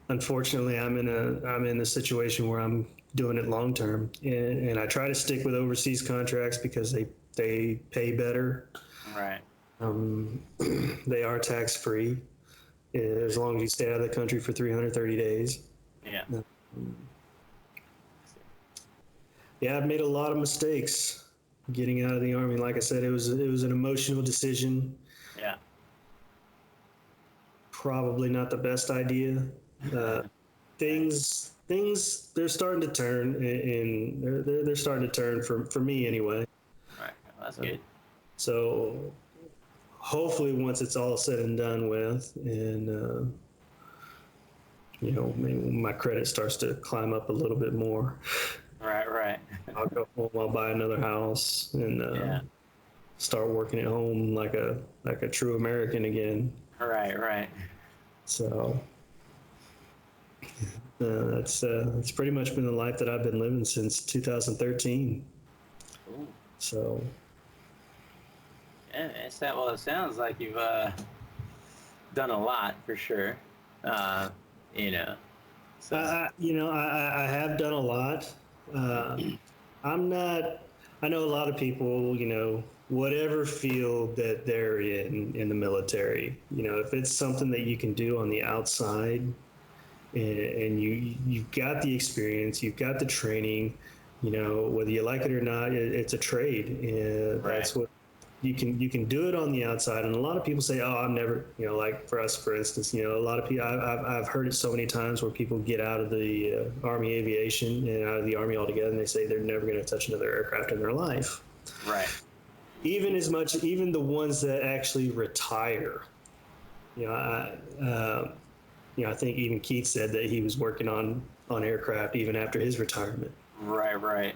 Unfortunately, I'm in a situation where I'm doing it long term, and I try to stick with overseas contracts because they pay better. Right. They are tax free as long as you stay out of the country for 330 days. Yeah. Yeah, I've made a lot of mistakes getting out of the Army. Like I said, it was an emotional decision. Yeah. Probably not the best idea. Things they're starting to turn, and they're starting to turn for me anyway. Right. Well, that's good. So hopefully, once it's all said and done with, and maybe my credit starts to climb up a little bit more. Right. I'll go home. I'll buy another house, and Yeah. start working at home like a true American again. Right, right. So that's pretty much been the life that I've been living since 2013. Cool. So Yeah, well, it sounds like you've done a lot for sure. Uh, you know, so I have done a lot. Uh, I'm not. I know a lot of people. Whatever field that they're in the military. If it's something that you can do on the outside, and you've got the experience, you've got the training. Whether you like it or not, it's a trade, and right. that's what you can do it on the outside. And a lot of people say, oh, I'm never, like for us, for instance, a lot of people, I've heard it so many times where people get out of the Army aviation and out of the Army altogether, and they say they're never going to touch another aircraft in their life. Right. Even the ones that actually retire. I think even Keith said that he was working on aircraft even after his retirement. Right, right.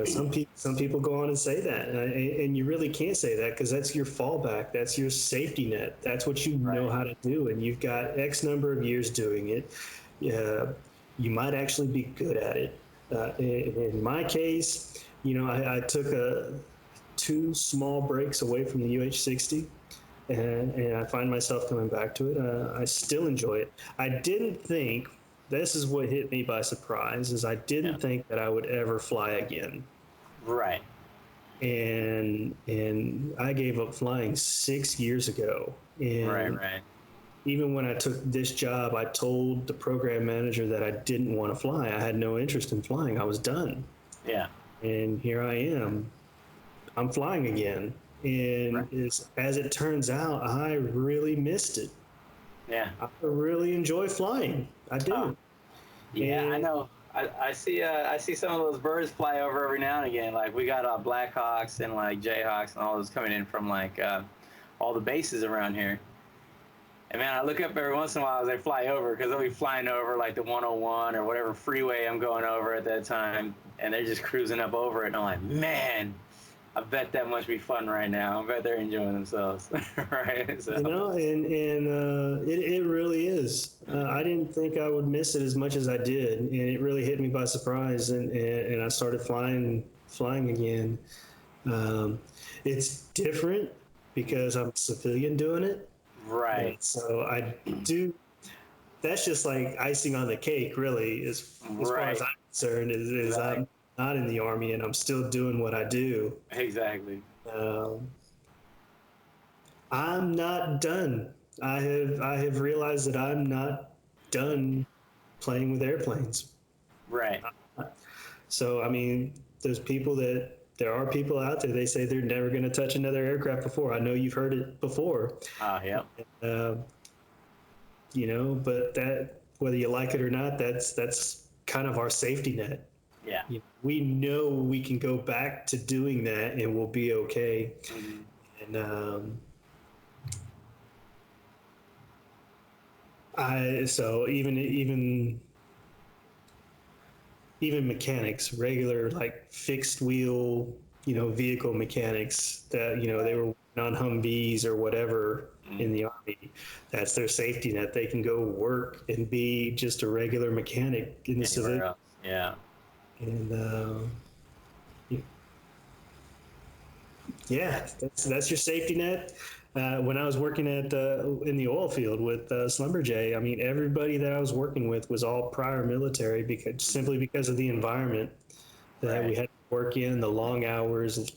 Some people go on and say that, and you really can't say that because that's your fallback, that's your safety net, that's what you know how to do, and you've got X number of years doing it. You might actually be good at it. In my case, I took two small breaks away from the UH-60, and I find myself coming back to it. I still enjoy it. I didn't think. This is what hit me by surprise, is I didn't think that I would ever fly again. Right. And I gave up flying 6 years ago. And right. Even when I took this job, I told the program manager that I didn't want to fly. I had no interest in flying. I was done. Yeah. And here I am. I'm flying again. And as it turns out, I really missed it. Yeah. I really enjoy flying. I do. Oh. Yeah, and I know. I see some of those birds fly over every now and again. Like we got Blackhawks and like Jayhawks and all those coming in from like all the bases around here. And man, I look up every once in a while as they fly over because they'll be flying over like the 101 or whatever freeway I'm going over at that time, and they're just cruising up over it. And I'm like, man, I bet that must be fun right now. I bet they're enjoying themselves, right? So. It really is. I didn't think I would miss it as much as I did, and it really hit me by surprise. And I started flying again. It's different because I'm a civilian doing it. Right. And so I do. That's just like icing on the cake, really, as far as I'm concerned. Is I'm not in the Army and I'm still doing what I do. Exactly. I'm not done. I have realized that I'm not done playing with airplanes. Right. So I mean, there are people out there. They say they're never going to touch another aircraft before. I know you've heard it before. Yeah. But that, whether you like it or not, that's kind of our safety net. Yeah. We know we can go back to doing that and we'll be okay. Mm-hmm. And so even mechanics, regular like fixed wheel, vehicle mechanics that they were on Humvees or whatever in the Army. That's their safety net. They can go work and be just a regular mechanic in the civilian. Yeah. And that's your safety net. When I was working at in the oil field with Schlumberger, I mean, everybody that I was working with was all prior military simply because of the environment that we had to work in, the long hours,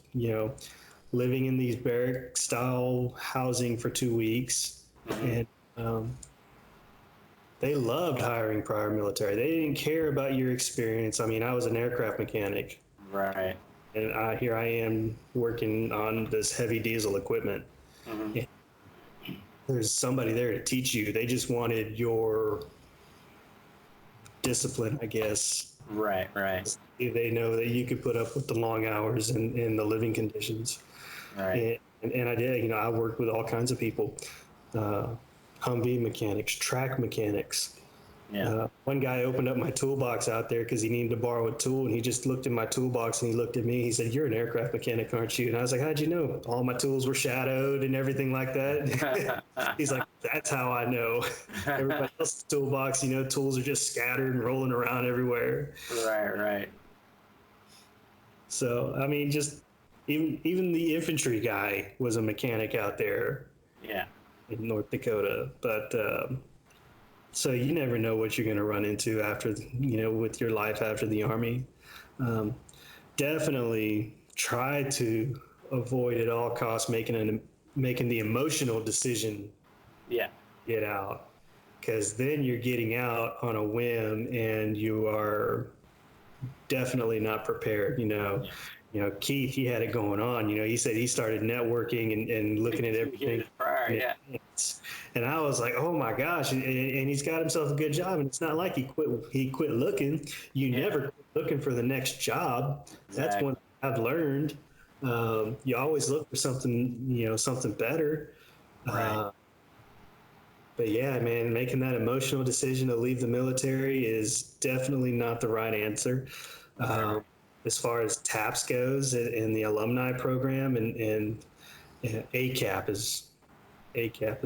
living in these barrack style housing for 2 weeks. Mm-hmm. And they loved hiring prior military. They didn't care about your experience. I mean, I was an aircraft mechanic. Right. And here I am working on this heavy diesel equipment. Mm-hmm. There's somebody there to teach you. They just wanted your discipline, I guess. Right. They know that you could put up with the long hours and the living conditions. Right. And I did. I worked with all kinds of people. Humvee mechanics, track mechanics. Yeah. One guy opened up my toolbox out there because he needed to borrow a tool, and he just looked in my toolbox and he looked at me. He said, "You're an aircraft mechanic, aren't you?" And I was like, "How'd you know?" All my tools were shadowed and everything like that. He's like, "That's how I know." Everybody else's toolbox, tools are just scattered and rolling around everywhere. Right. So, I mean, just even the infantry guy was a mechanic out there Yeah. in North Dakota. But so you never know what you're going to run into after, with your life after the Army. Definitely try to avoid at all costs making the emotional decision. Yeah. Get out, because then you're getting out on a whim and you are definitely not prepared. Keith, he had it going on. He said he started networking and looking at everything. Prior, yeah. And I was like, oh my gosh. And he's got himself a good job. And it's not like he quit looking. You never quit looking for the next job. Exactly. That's one I've learned. You always look for something, something better. Right. But yeah, man, making that emotional decision to leave the military is definitely not the right answer. As far as TAPS goes in the alumni program, and ACAP is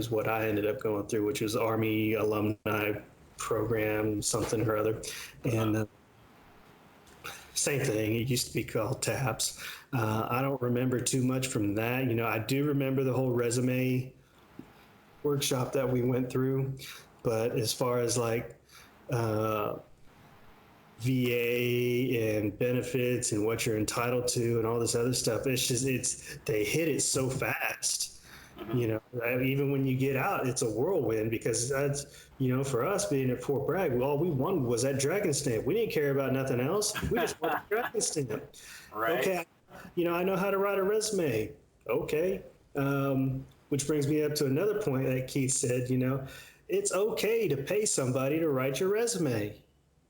what I ended up going through, which was Army Alumni Program, something or other. And same thing, it used to be called TAPS. I don't remember too much from that. I do remember the whole resume workshop that we went through, but as far as like VA and benefits and what you're entitled to and all this other stuff, they hit it so fast. Even when you get out, it's a whirlwind, because that's, for us being at Fort Bragg, all we wanted was that dragon stamp. We didn't care about nothing else. We just wanted the dragon stamp. Right. Okay, I know how to write a resume. Okay. Which brings me up to another point that Keith said, it's okay to pay somebody to write your resume.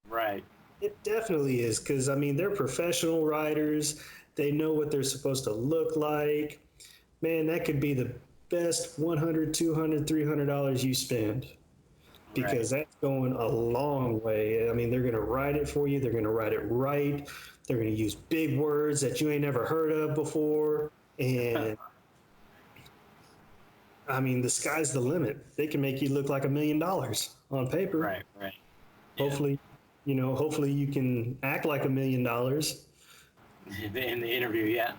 Right. It definitely is, because, they're professional writers. They know what they're supposed to look like. Man, that could be the best $100, $200, $300 you spend, because that's going a long way. They're going to write it for you. They're going to write it right. They're going to use big words that you ain't never heard of before. And the sky's the limit. They can make you look like $1 million on paper. Right. Hopefully, hopefully you can act like $1 million. In the interview, yeah.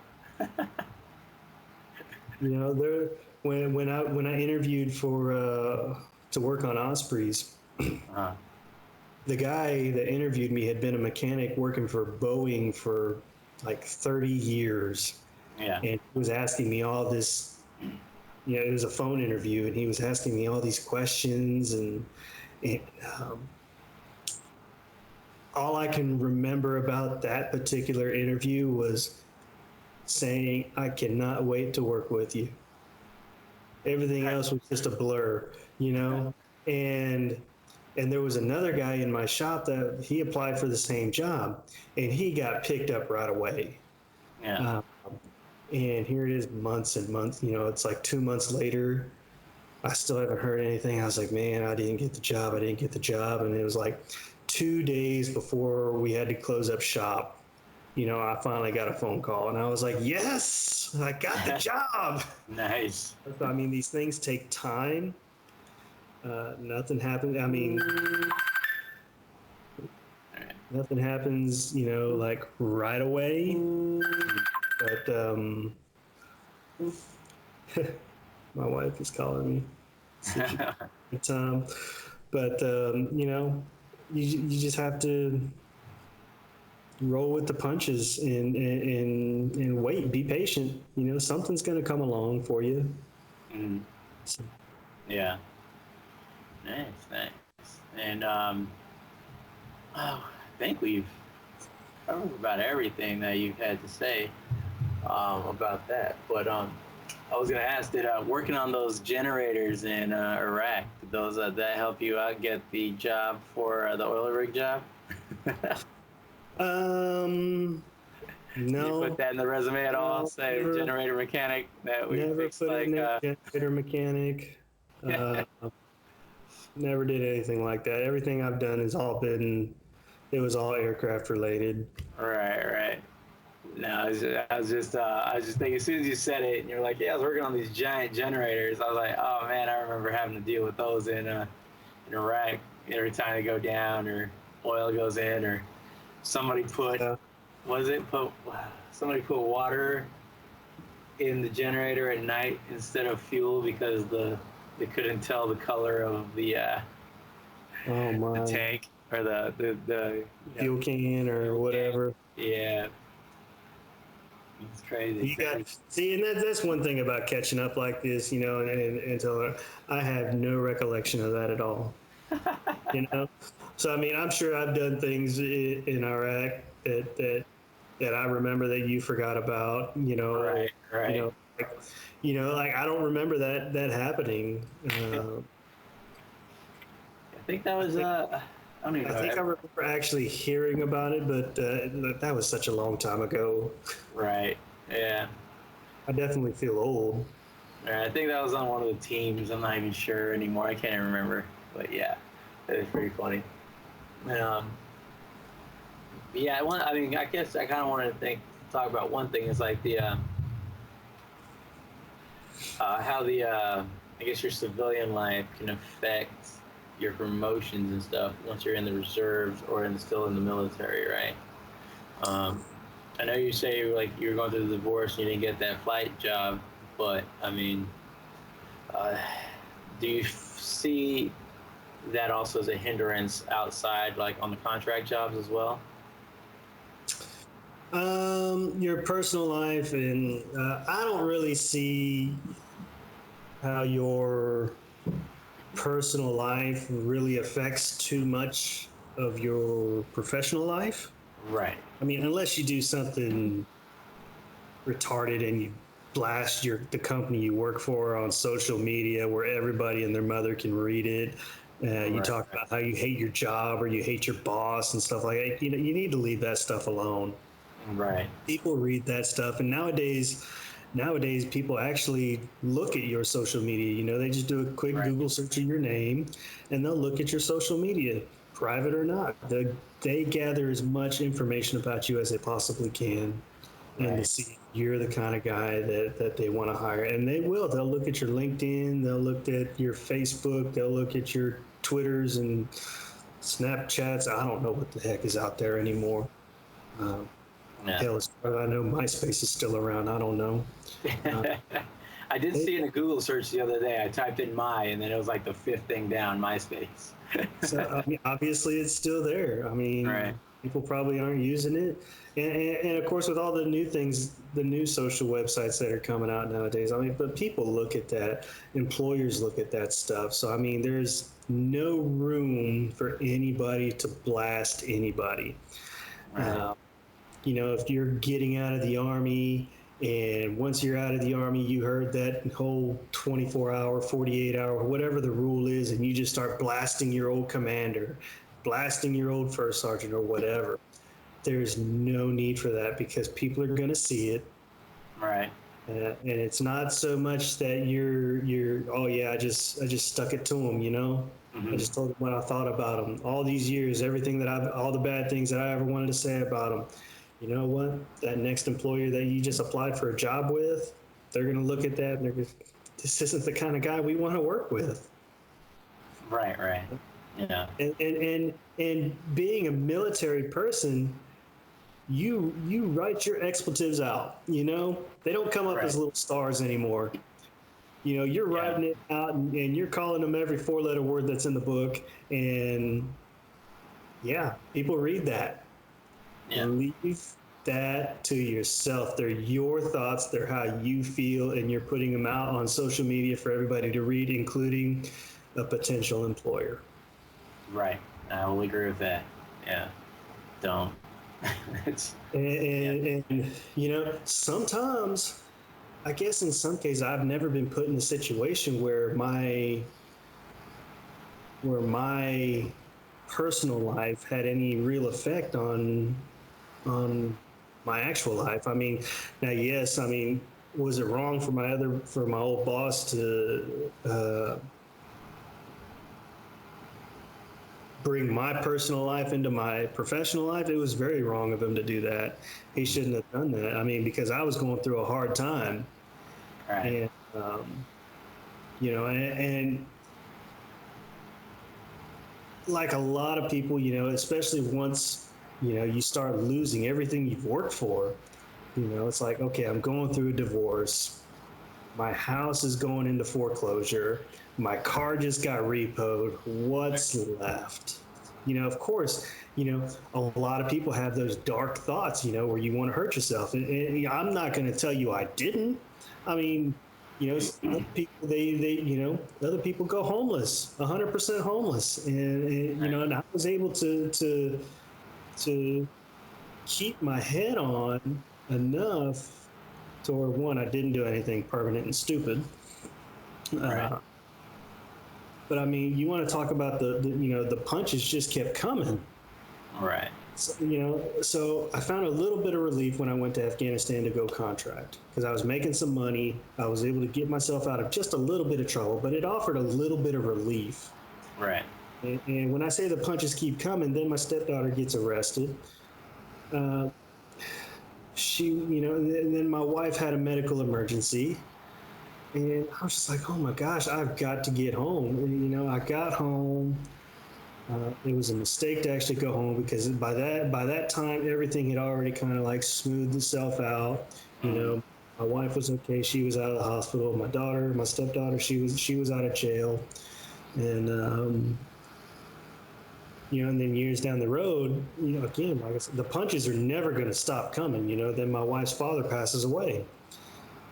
When I interviewed for to work on Ospreys, the guy that interviewed me had been a mechanic working for Boeing for like 30 years. Yeah. And he was asking me all this. It was a phone interview, and he was asking me all these questions, and all I can remember about that particular interview was saying, "I cannot wait to work with you." Everything else was just a blur, And there was another guy in my shop that he applied for the same job, and he got picked up right away. Yeah. And here it is, months and months. It's like 2 months later, I still haven't heard anything. I was like, man, I didn't get the job. And it was like 2 days before we had to close up shop. I finally got a phone call, and I was like, yes, I got the job. Nice. These things take time. Nothing happens. Nothing happens, like right away. But my wife is calling me. But you just have to roll with the punches and wait, be patient. Something's going to come along for you. So. Yeah. Nice. And I think we've covered about everything that you've had to say about that. But I was going to ask, did working on those generators in Iraq, did those that help you out get the job for the oil rig job? No. Did you put that in the resume at all? No, Say never, generator mechanic that we never fixed, put like in generator mechanic. never did anything like that. Everything I've done has all been, it was all aircraft related. Right, right. No, I was just thinking, as soon as you said it, and you're like, yeah, I was working on these giant generators. I was like, oh man, I remember having to deal with those in Iraq every time they go down or oil goes in or somebody put, Yeah. was it put, somebody put water in the generator at night instead of fuel because they couldn't tell the color of Oh the my. tank or the Fuel can or whatever. yeah, it's crazy. You got see, and that's one thing about catching up like this, you know, and so I have no recollection of that at all, you know. So I mean, I'm sure I've done things in Iraq that I remember that you forgot about, you know, Right, right. you know, like, like I don't remember that happening. I think that was I don't even I know. think I remember actually hearing about it, but that was such a long time ago. Right. Yeah. I definitely feel old. Yeah, I think that was on one of the teams. I'm not even sure anymore. I can't even remember. But yeah, it was pretty funny. Um, yeah, I mean, I guess I kind of wanted to talk about one thing. Is like how I guess your civilian life can affect your promotions and stuff once you're in the reserves or still in the military, right? Um, I know you say like you were going through the divorce and you didn't get that flight job, but I mean, uh, do you see that also as a hindrance outside, like on the contract jobs as well? Your personal life, and I don't really see how your personal life really affects too much of your professional life. Right. I mean, unless you do something retarded and you blast the company you work for on social media where everybody and their mother can read it. You Right. talk about how you hate your job or you hate your boss and stuff like that. You know, you need to leave that stuff alone. Right. People read that stuff, and nowadays people actually look at your social media. You know, they just do a quick Right. Google search of your name, and they'll look at your social media, private or not. They gather as much information about you as they possibly can, and to Right. see if you're the kind of guy that they want to hire. And they will. They'll look at your LinkedIn. They'll look at your Facebook. They'll look at your Twitters and Snapchats. I don't know what the heck is out there anymore. Um, Yeah. Hell, as far as I know, MySpace is still around. I don't know. I did see in a Google search the other day. I typed in and then it was like the fifth thing down, MySpace. So I mean, obviously, it's still there. I mean, Right. people probably aren't using it, and of course, with all the new things, the new social websites that are coming out nowadays. I mean, but people look at that. Employers look at that stuff. So I mean, there's no room for anybody to blast anybody. Right. You know, if you're getting out of the Army and once you're out of the Army, you heard that whole 24-hour, 48-hour, whatever the rule is, and you just start blasting your old commander, blasting your old first sergeant or whatever. There's no need for that because people are going to see it. Right. And it's not so much that you're oh yeah, I just stuck it to them, you know. I just told them what I thought about them all these years, everything all the bad things that I ever wanted to say about them. You know what? That next employer that you just applied for a job with, they're going to look at that and they're going, this isn't the kind of guy we want to work with. Right. Right. Yeah. And being a military person, you write your expletives out. You know, they don't come up Right. as little stars anymore. You know, you're Yeah. writing it out and you're calling them every four-letter word that's in the book. And yeah, people read that. Yeah. Leave that to yourself. They're your thoughts. They're how you feel, and you're putting them out on social media for everybody to read, including a potential employer. Right. I will agree with that. Yeah. Don't. It's And you know, sometimes, I guess in some cases, I've never been put in a situation where my personal life had any real effect on my actual life. I mean, now yes, I mean, was it wrong for my old boss to bring my personal life into my professional life, it was very wrong of him to do that. He shouldn't have done that. I mean, because I was going through a hard time, Right. and and like a lot of people, especially once you start losing everything you've worked for, it's like, okay, I'm going through a divorce. My house is going into foreclosure. My car just got repoed. What's left? Of course, a lot of people have those dark thoughts, where you want to hurt yourself. And I'm not going to tell you I didn't. I mean, other people, other people go homeless, 100% homeless. And I was able to keep my head on enough to where, one, I didn't do anything permanent and stupid. Right. But I mean, you want to talk about the punches just kept coming. Right. So I found a little bit of relief when I went to Afghanistan to go contract, because I was making some money. I was able to get myself out of just a little bit of trouble, but it offered a little bit of relief. Right. And when I say the punches keep coming, then my stepdaughter gets arrested. And then my wife had a medical emergency. And I was just like, oh my gosh, I've got to get home. And, I got home. It was a mistake to actually go home, because by that time, everything had already kind of like smoothed itself out. My wife was okay; she was out of the hospital. My stepdaughter, she was out of jail, and and then years down the road, again, like I said, the punches are never going to stop coming. Then my wife's father passes away,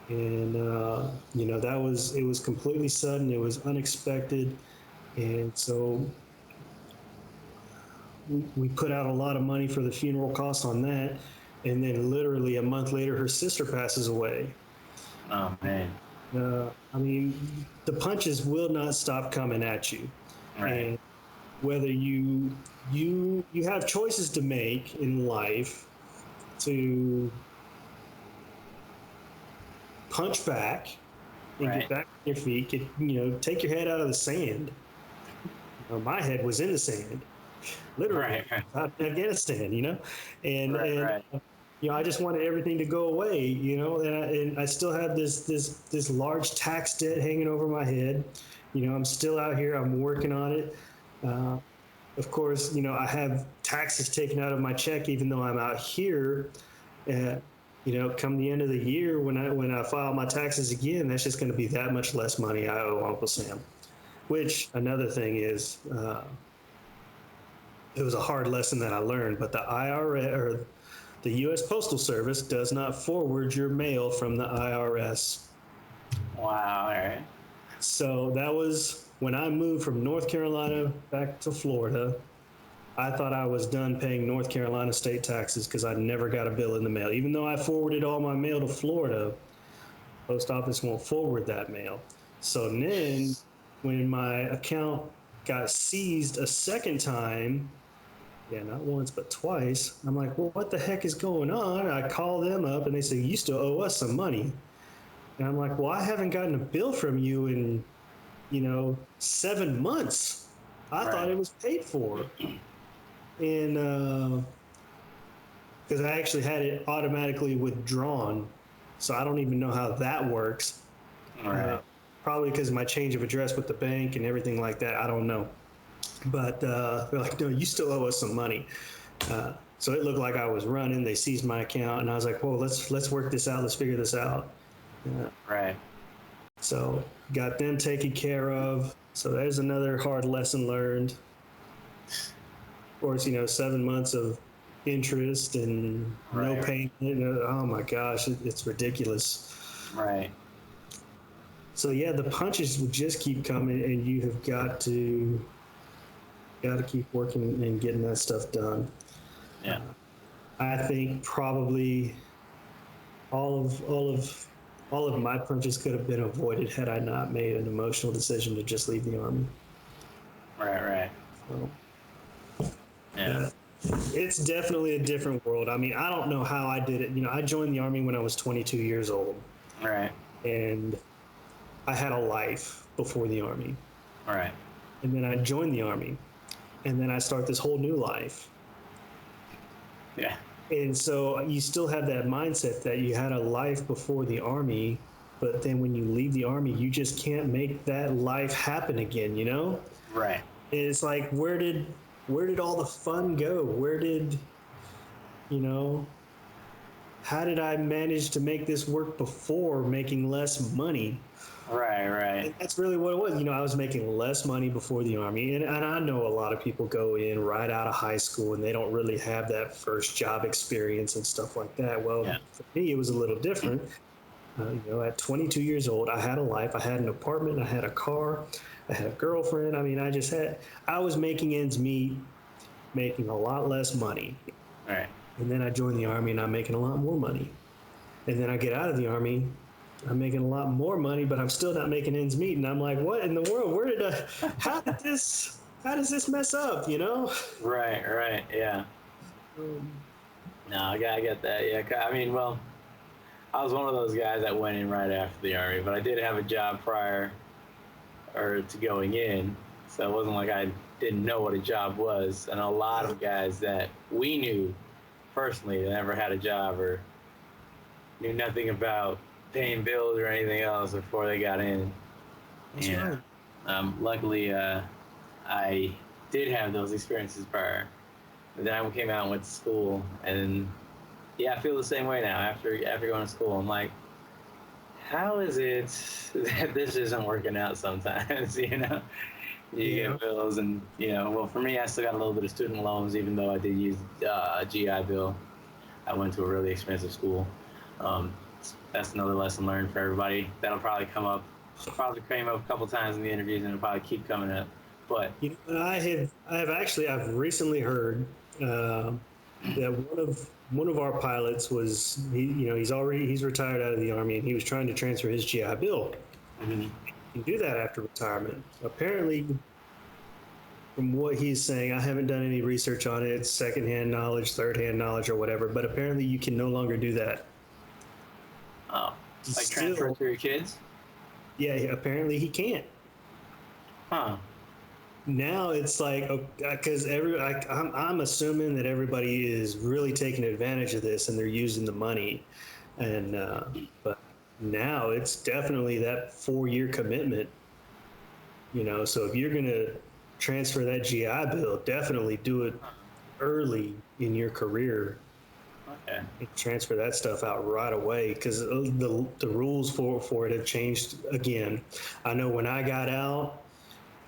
and it was completely sudden. It was unexpected, and so we put out a lot of money for the funeral costs on that, and then literally a month later, her sister passes away. Oh man. I mean, the punches will not stop coming at you. Right. And whether you have choices to make in life to punch back and Right. get back on your feet, take your head out of the sand. My head was in the sand, literally, Right. out in Afghanistan, and Right. I just wanted everything to go away, and I still have this large tax debt hanging over my head. I'm still out here. I'm working on it. Of course, I have taxes taken out of my check, even though I'm out here. Come the end of the year, when I file my taxes again, that's just going to be that much less money I owe Uncle Sam. Which, another thing is, it was a hard lesson that I learned, but the IRS, or the U.S. Postal Service, does not forward your mail from the IRS. Wow. All right. So that was when I moved from North Carolina back to Florida. I thought I was done paying North Carolina state taxes, because I never got a bill in the mail. Even though I forwarded all my mail to Florida, post office won't forward that mail. So then, when my account got seized a second time, not once but twice, I'm like, well, what the heck is going on? I call them up and they say, you still owe us some money. And I'm like, well, I haven't gotten a bill from you in 7 months. I thought it was paid for. And because I actually had it automatically withdrawn, so I don't even know how that works. All right. Probably because of my change of address with the bank and everything like that. I don't know. But they're like, no, you still owe us some money. So it looked like I was running. They seized my account, and I was like, whoa, let's work this out. Let's figure this out. Right. So got them taken care of. So there's another hard lesson learned. Of course, 7 months of interest and no payment. Oh my gosh, it's ridiculous. Right. So yeah, the punches will just keep coming, and you have got to keep working and getting that stuff done. Yeah. I think probably all of my punches could have been avoided had I not made an emotional decision to just leave the Army. Right. So, Yeah. it's definitely a different world. I mean, I don't know how I did it. I joined the Army when I was 22 years old. Right. And I had a life before the Army. Right. And then I joined the Army. and then I start this whole new life. Yeah. And so you still have that mindset that you had a life before the Army, but then when you leave the Army, you just can't make that life happen again, you know? Right. And it's like, where did all the fun go? Where did, you know, how did I manage to make this work before making less money? Right. Right. And that's really what it was. You know, I was making less money before the Army. And I know a lot of people go in right out of high school and they don't really have that first job experience and stuff like that. Well, Yeah. for me, it was a little different. You know, at 22 years old, I had a life. I had an apartment. I had a car. I had a girlfriend. I mean, I was making ends meet, making a lot less money. Right. And then I joined the Army and I'm making a lot more money. And then I get out of the Army, I'm making a lot more money, but I'm still not making ends meet. And I'm like, what in the world? How does this mess up, you know? Right. Right. Yeah. Um, No, I get that. Yeah. I mean, well, I was one of those guys that went in right after the Army, but I did have a job prior or to going in, so it wasn't like I didn't know what a job was. And a lot of guys that we knew personally that never had a job or knew nothing about paying bills or anything else before they got in. that's Yeah. right. Luckily, I did have those experiences prior. But then I came out and went to school, and yeah, I feel the same way now. After going to school, I'm like, how is it that this isn't working out sometimes? You know, you Yeah. get bills, and well, for me, I still got a little bit of student loans, even though I did use a GI Bill. I went to a really expensive school. Um, that's another lesson learned for everybody. That'll probably come up. Probably came up a couple times in the interviews, and it'll probably keep coming up. But You know, and I've recently heard that one of our pilots he's retired out of the Army and he was trying to transfer his GI Bill. mhm, You can do that after retirement. Apparently, from what he's saying, I haven't done any research on it. It's secondhand knowledge, third-hand knowledge, or whatever. But apparently, you can no longer do that. oh, like transfer Still, to your kids? yeah, apparently he can't. Huh? Now it's like, because I'm assuming that everybody is really taking advantage of this and they're using the money, and but now it's definitely that 4-year commitment. You know, so if you're gonna transfer that GI Bill, definitely do it early in your career. Okay. Transfer that stuff out right away because the rules for it have changed again. I know when I got out,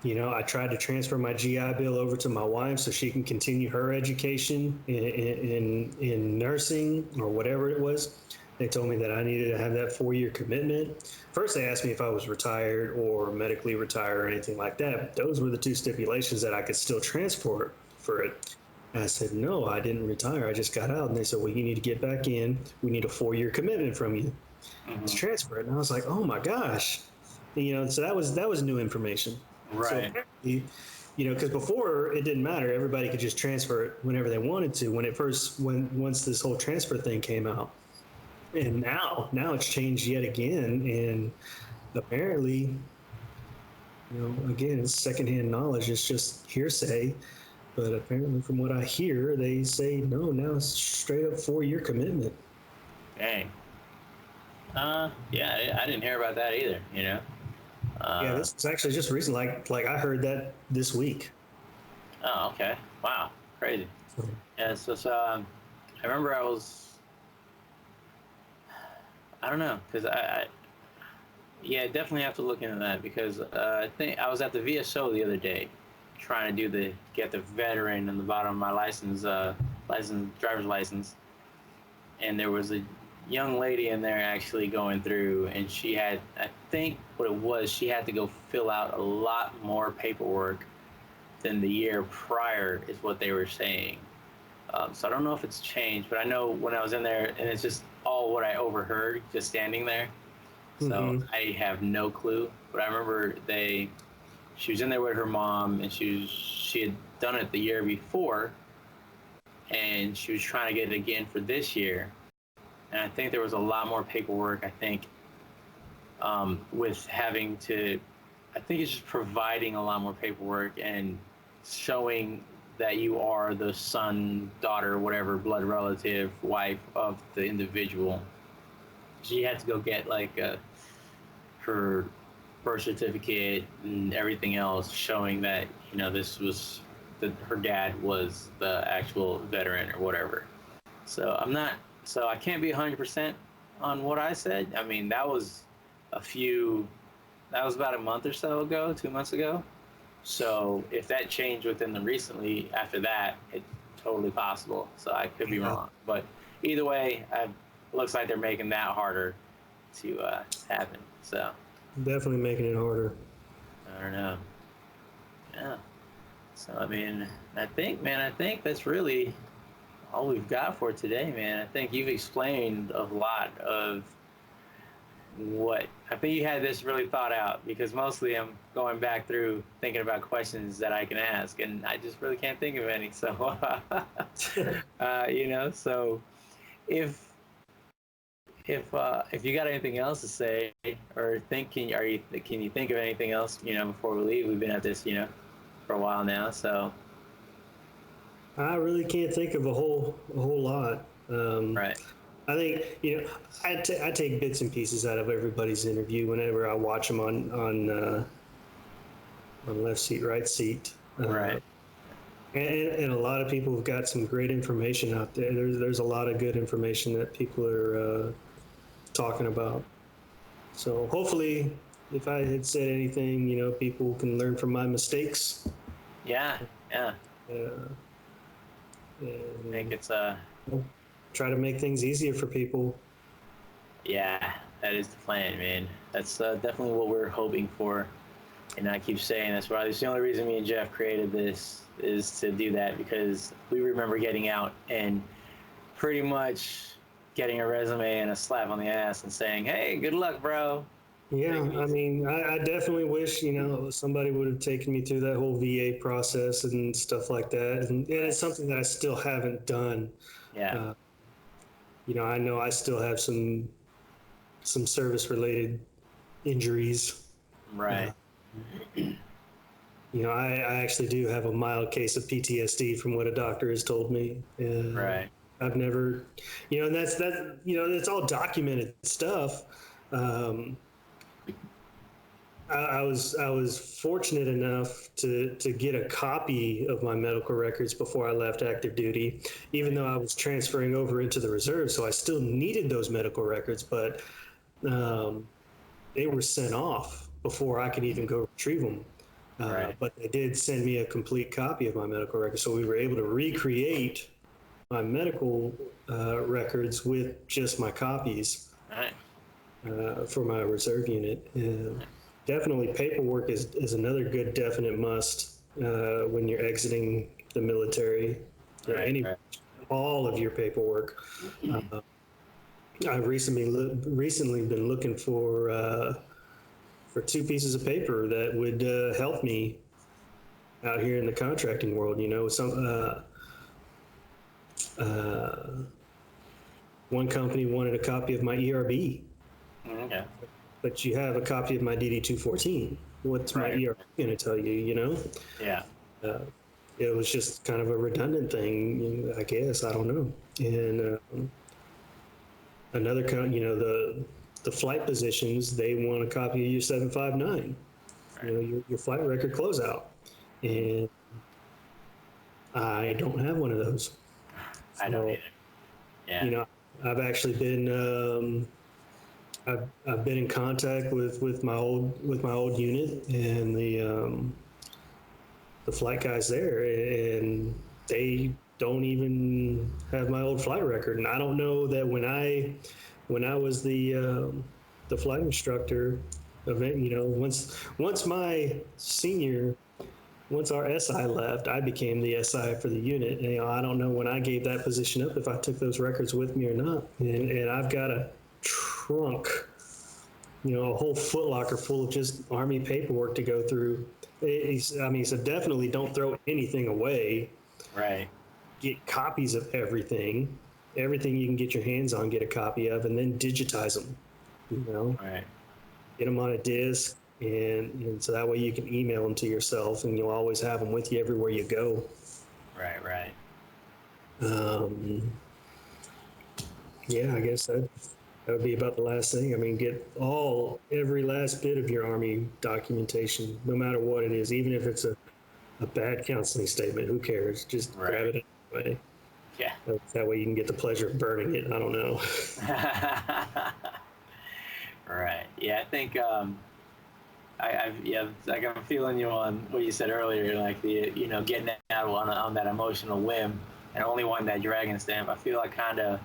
you know, I tried to transfer my GI Bill over to my wife so she can continue her education in nursing or whatever it was. They told me that I needed to have that 4-year commitment. First, they asked me if I was retired or medically retired or anything like that. Those were the two stipulations that I could still transfer for it. And I said, no, I didn't retire. I just got out. And they said, well, you need to get back in. We need a 4-year commitment from you to Mhm. transfer it. And I was like, oh my gosh. You know, so that was new information. So Right. apparently, you know, because before it didn't matter, everybody could just transfer it whenever they wanted to. Once this whole transfer thing came out, and now it's changed yet again, and apparently, you know, again, it's secondhand knowledge. It's just hearsay, but apparently, from what I hear, they say no. Now it's straight up 4-year commitment. Dang. Yeah, I didn't hear about that either. Yeah, Uh, this is actually just recent. Like I heard that this week. oh, okay. Wow. Crazy. So, Yeah. I remember I don't know, because yeah, definitely have to look into that because I think I was at the VSO the other day, trying to get the veteran on the bottom of my driver's license, and there was a young lady in there actually going through, and she had, I think what it was, she had to go fill out a lot more paperwork than the year prior, is what they were saying. So I don't know if it's changed, but I know when I was in there, and it's just all what I overheard just standing there. So I have no clue, but I remember she was in there with her mom, and she had done it the year before, and she was trying to get it again for this year. And I think there was a lot more paperwork. I think with having to, I think it's just providing a lot more paperwork and showing that you are the son, daughter, whatever, blood relative, wife of the individual. She had to go get like her birth certificate and everything else showing that, you know, this was that her dad was the actual veteran or whatever. So I can't be 100% on what I said. I mean, that was about a month or so ago, 2 months ago. So if that changed within the recently after that, it's totally possible. So I could be wrong, but either way, it looks like they're making that harder to happen. So Definitely making it harder. I don't know. Yeah. So I mean, I think that's really all we've got for today, man. I think you've explained a lot of what I think you had this really thought out, because mostly I'm going back through thinking about questions that I can ask, and I just really can't think of any. So, you know, so if if you got anything else to say or think, can you think of anything else, you know, before we leave? We've been at this, you know, for a while now, so. I really can't think of a whole lot. Right. I think, you know, I take bits and pieces out of everybody's interview whenever I watch them on Left Seat, Right Seat. Right. And a lot of people have got some great information out there. There's a lot of good information that people are talking about. So hopefully, if I had said anything, you know, people can learn from my mistakes. Yeah. Yeah. I And think it's try to make things easier for people. yeah, that is the plan, man. That's definitely what we're hoping for. And I keep saying that's why it's the only reason me and Jeff created this is to do that, because we remember getting out and pretty much getting a resume and a slap on the ass and saying, "Hey, good luck, bro." Yeah, I mean, I definitely wish, you know, somebody would have taken me through that whole VA process and stuff like that. And it's something that I still haven't done. Yeah. You know, I know I still have some service related injuries. Right. You know, I actually do have a mild case of PTSD from what a doctor has told me. Right. I've never, you know, and you know, it's all documented stuff. I was fortunate enough to get a copy of my medical records before I left active duty, even though I was transferring over into the reserve. So I still needed those medical records, but they were sent off before I could even go retrieve them. Right. But they did send me a complete copy of my medical records, so we were able to recreate my medical records with just my copies for my reserve unit. Definitely, paperwork is another good definite must when you're exiting the military. Right. All of your paperwork. I've recently been looking for 2 pieces of paper that would help me out here in the contracting world. You know, one company wanted a copy of my ERB. Okay. But you have a copy of my DD-214. What's my ERB going to tell you, you know? Yeah. It was just kind of a redundant thing, I guess. I don't know. And another, you know, the flight positions, they want a copy of your 759, you know, your flight record closeout. And I don't have one of those. I don't either. Yeah. You know, I've actually been I've been in contact with my old unit and the flight guys there, and they don't even have my old flight record. And I don't know that when I was the flight instructor event, you know, once our SI left, I became the SI for the unit. And, you know, I don't know when I gave that position up if I took those records with me or not. And I've got a trunk, you know, a whole footlocker full of just Army paperwork to go through. He said definitely don't throw anything away. Right. Get copies of everything you can get your hands on, get a copy of, and then digitize them. You know, Right. get them on a disc, and so that way you can email them to yourself, and you'll always have them with you everywhere you go. Right. Um, yeah, I guess that would be about the last thing. I mean, get every last bit of your Army documentation, no matter what it is, even if it's a bad counseling statement. Who cares? Just grab it anyway. Yeah. That way you can get the pleasure of burning it. I don't know. Right. Yeah, I think like I'm feeling you on what you said earlier, like getting out on that emotional whim and only wanting that dragon stamp. I feel like kind of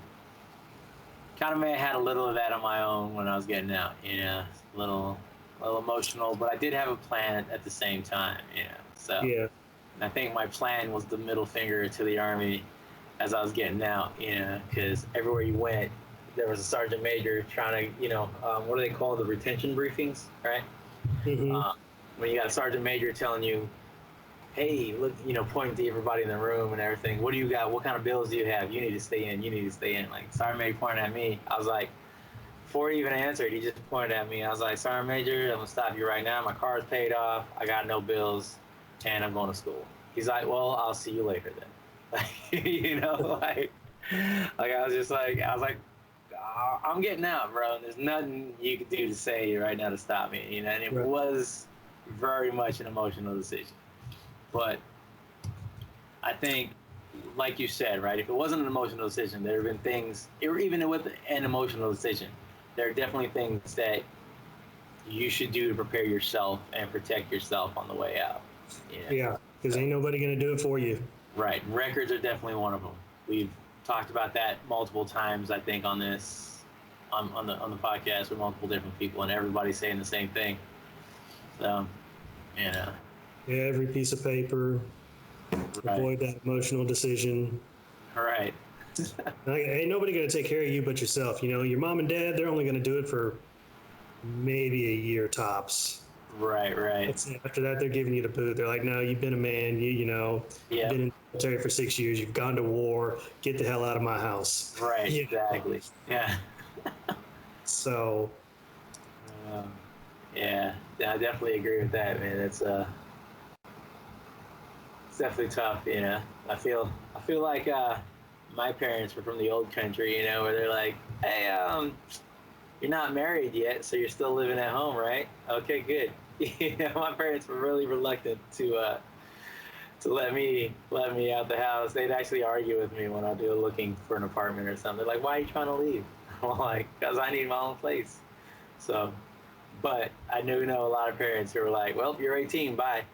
may have had a little of that on my own when I was getting out. A little emotional, but I did have a plan at the same time. So Yeah. And I think my plan was the middle finger to the Army as I was getting out. Because everywhere you went, there was a sergeant major trying to, what do they call the retention briefings, right? Mm-hmm. When you got a sergeant major telling you, hey, look, pointing to everybody in the room and everything. What do you got? What kind of bills do you have? You need to stay in. You need to stay in. Like, sergeant major pointing at me. I was like, before he even answered, he just pointed at me. I was like, sergeant major, I'm gonna stop you right now. My car's paid off. I got no bills, and I'm going to school. He's like, well, I'll see you later then. I was like, I'm getting out, bro. There's nothing you could do to say right now to stop me, and it was very much an emotional decision. But I think, like you said, right, if it wasn't an emotional decision, there have been things, even with an emotional decision, there are definitely things that you should do to prepare yourself and protect yourself on the way out. Yeah, because ain't nobody going to do it for you. Right. Records are definitely one of them. We've talked about that multiple times, I think, on the podcast with multiple different people, and everybody's saying the same thing. So, Yeah, every piece of paper, avoid that emotional decision. Right. Ain't nobody going to take care of you but yourself. Your mom and dad, they're only going to do it for maybe a year tops. Right. After that, they're giving you the boot. They're like, no, you've been a man. You've been in the military for 6 years. You've gone to war. Get the hell out of my house. Right, exactly. Yeah. So. Yeah, I definitely agree with that, man. It's definitely tough. I feel like my parents were from the old country, where they're like, hey, you're not married yet, so you're still living at home, right? Okay, good. My parents were really reluctant to let me out the house. They'd actually argue with me when I do looking for an apartment or something. They're like, why are you trying to leave? I'm like, because I need my own place. So, but I do know a lot of parents who are like, well, you're 18, bye.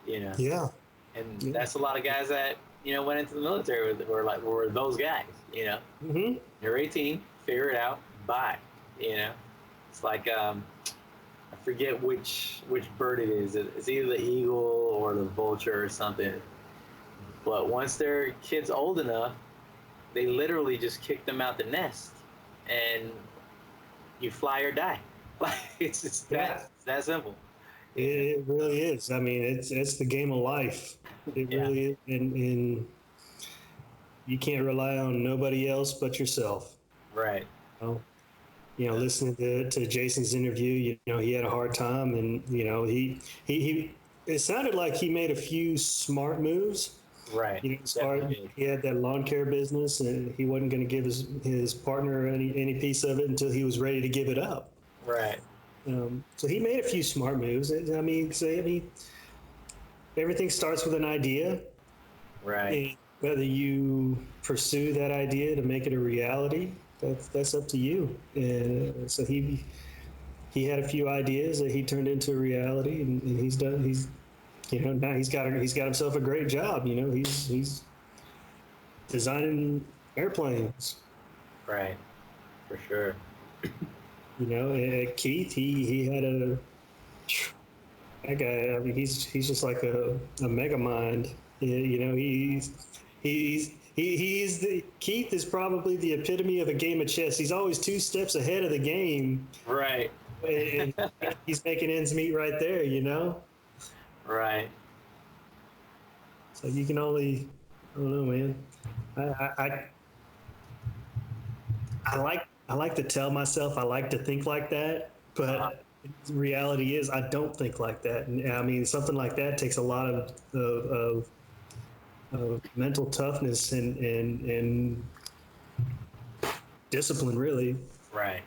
Yeah. And that's a lot of guys that, went into the military were those guys, Mm-hmm. You're 18, figure it out, bye. It's like, I forget which bird it is. It's either the eagle or the vulture or something. But once their kid's old enough, they literally just kick them out the nest, and you fly or die. Like, it's just that simple. It really is. I mean, it's the game of life. It really is, and you can't rely on nobody else but yourself. Right. Listening to Jason's interview, he had a hard time, and he it sounded like he made a few smart moves. Right. He had that lawn care business, and he wasn't going to give his partner any piece of it until he was ready to give it up. Right. So he made a few smart moves. I mean, everything starts with an idea. Right. And whether you pursue that idea to make it a reality, that's up to you. And so he had a few ideas that he turned into a reality, and now he's got himself a great job. He's designing airplanes. Right. For sure. Keith, he had that guy. I mean, he's just like a mega mind. Keith is probably the epitome of a game of chess. He's always 2 steps ahead of the game. Right. And he's making ends meet right there. Right. So you can only, I don't know, man. I like to tell myself I like to think like that, but the reality is, I don't think like that. And I mean, something like that takes a lot of mental toughness and discipline, really. Right.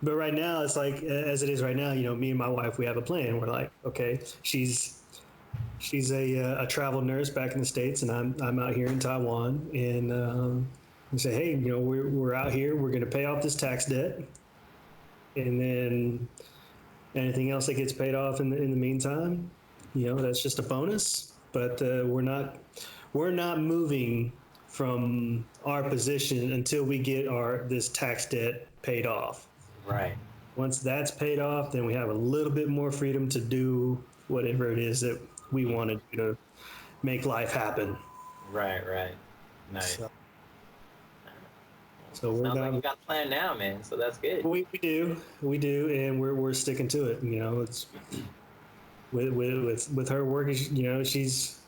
But right now, it's like as it is right now. Me and my wife, we have a plan. We're like, okay, she's a travel nurse back in the States, and I'm out here in Taiwan, and we say, hey, we're out here. We're going to pay off this tax debt, and then anything else that gets paid off in the meantime, that's just a bonus. But we're not moving from our position until we get this tax debt paid off. Right. Once that's paid off, then we have a little bit more freedom to do whatever it is that we want to do to make life happen. Right. Right. Nice. So we're Sounds not. like you got a plan now, man. So that's good. We do, and we're sticking to it. It's with her working. She's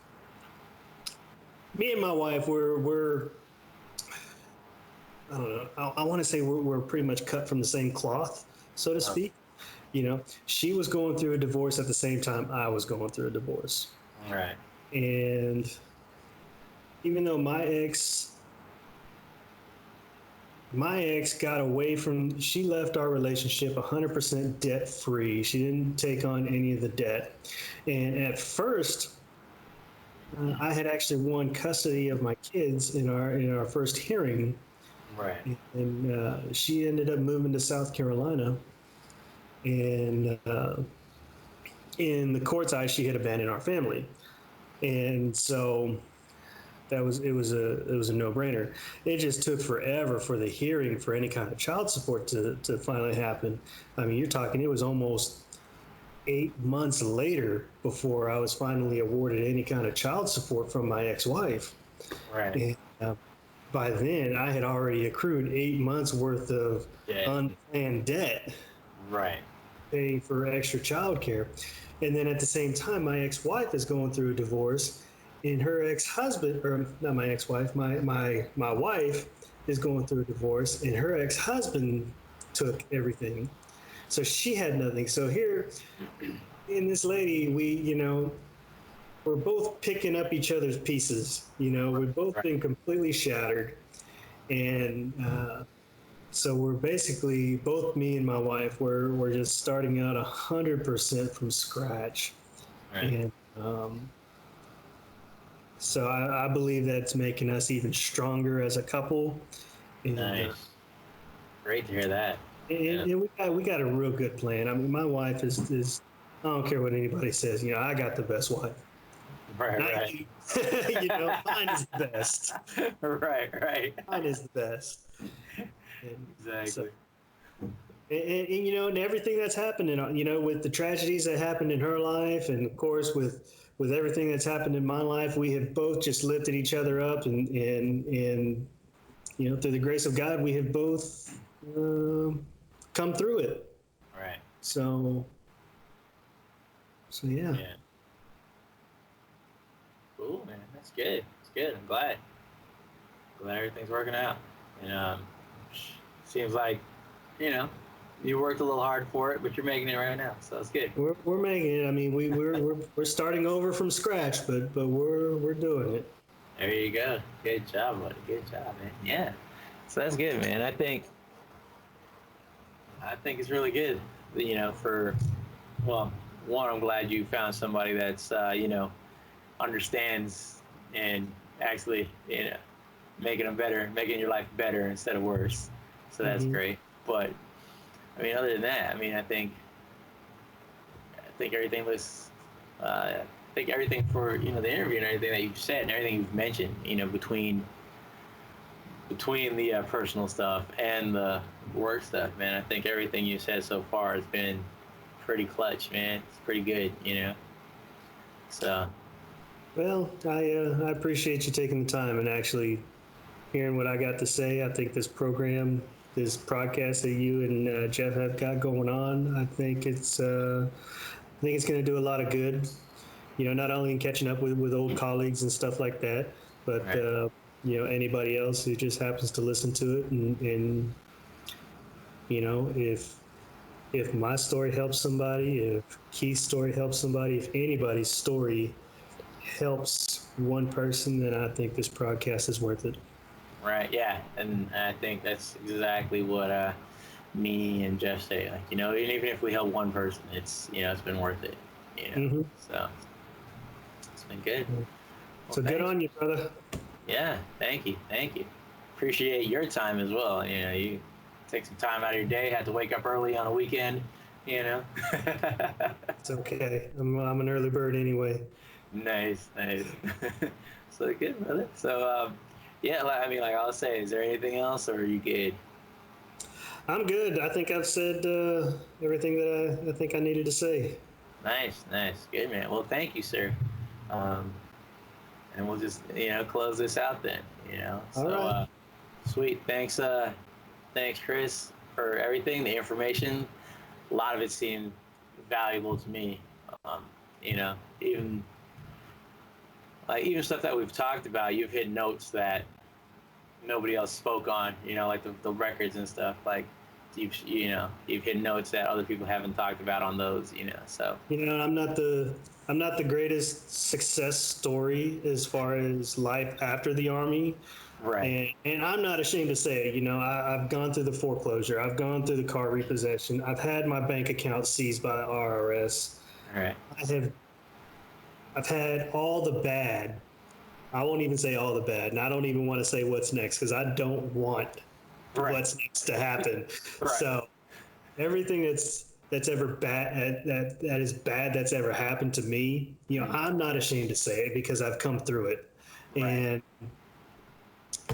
me and my wife. We're I don't know. I want to say we're pretty much cut from the same cloth, so to speak. She was going through a divorce at the same time I was going through a divorce. Right. And even though my ex got away from, she left our relationship 100% debt free. She didn't take on any of the debt. And at first, I had actually won custody of my kids in our first hearing. Right. And she ended up moving to South Carolina. And in the court's eyes, she had abandoned our family. And so it was a no-brainer. It just took forever for the hearing for any kind of child support to finally happen. I mean, you're talking, it was almost 8 months later before I was finally awarded any kind of child support from my ex-wife. Right. And by then, I had already accrued 8 months worth of unplanned debt. Right. Paying for extra childcare. And then at the same time, my ex-wife is going through a divorce, and her ex-husband, or not my ex-wife, my wife is going through a divorce, and her ex-husband took everything. So she had nothing. So here, in this lady, we're both picking up each other's pieces. We've both been completely shattered. And so we're basically, both me and my wife, we're just starting out 100% from scratch. Right. And so I believe that's making us even stronger as a couple. And, nice. Great to hear that. And we got a real good plan. I mean, my wife is I don't care what anybody says. I got the best wife. Right. Mine is the best. Right. Mine is the best. Exactly. So, and everything that's happening, with the tragedies that happened in her life, and of course with everything that's happened in my life, we have both just lifted each other up, and through the grace of God, we have both come through it. Right. So yeah. Cool, man. That's good. It's good. I'm glad everything's working out. And seems like you worked a little hard for it, but you're making it right now, so it's good. We're making it. I mean, we're starting over from scratch, but we're doing it. There you go. Good job, buddy. Good job, man. Yeah. So that's good, man. I think it's really good. One, I'm glad you found somebody that's understands and actually making your life better instead of worse. So that's great. But I mean, other than that, I think everything was I think everything for the interview and everything that you've said and everything you've mentioned, between the personal stuff and the work stuff, man. I think everything you said so far has been pretty clutch, man. It's pretty good, So. Well, I appreciate you taking the time and actually hearing what I got to say. I think this podcast that you and Jeff have got going on, I think it's going to do a lot of good. Not only in catching up with old colleagues and stuff like that, but right. Anybody else who just happens to listen to it, and if if my story helps somebody, if Keith's story helps somebody, if anybody's story helps one person, then I think this podcast is worth it. Right. Yeah. And I think that's exactly what me and Jeff say. Like, you know, and even if we help one person, it's, you know, it's been worth it. You know. Mm-hmm. So it's been good. Well, So good on you, brother. Yeah. Thank you. Thank you. Appreciate your time as well. You know, you take some time out of your day. Had to wake up early on a weekend. You know. It's okay. I'm an early bird anyway. Nice. So good, brother. So yeah, I mean, like I'll say, is there anything else, or are you good? I'm good. I think I've said everything that I think I needed to say. Nice, good man. Well, thank you, sir. Um, and we'll just, you know, close this out then. You know, All right. Sweet. Thanks, Chris, for everything, the information. A lot of it seemed valuable to me. You know, even stuff that we've talked about, you've hit notes that nobody else spoke on. You know, like the records and stuff. Like you've hit notes that other people haven't talked about on those. You know, so You know, I'm not the greatest success story as far as life after the Army. right, And I'm not ashamed to say it. You know, I've gone through the foreclosure. I've gone through the car repossession. I've had my bank account seized by the RRS. right, I've had all the bad. I won't even say all the bad, and I don't even want to say what's next because I don't want right, what's next to happen. right, So everything that's ever bad that is bad that's ever happened to me, you know, I'm not ashamed to say it because I've come through it. right. And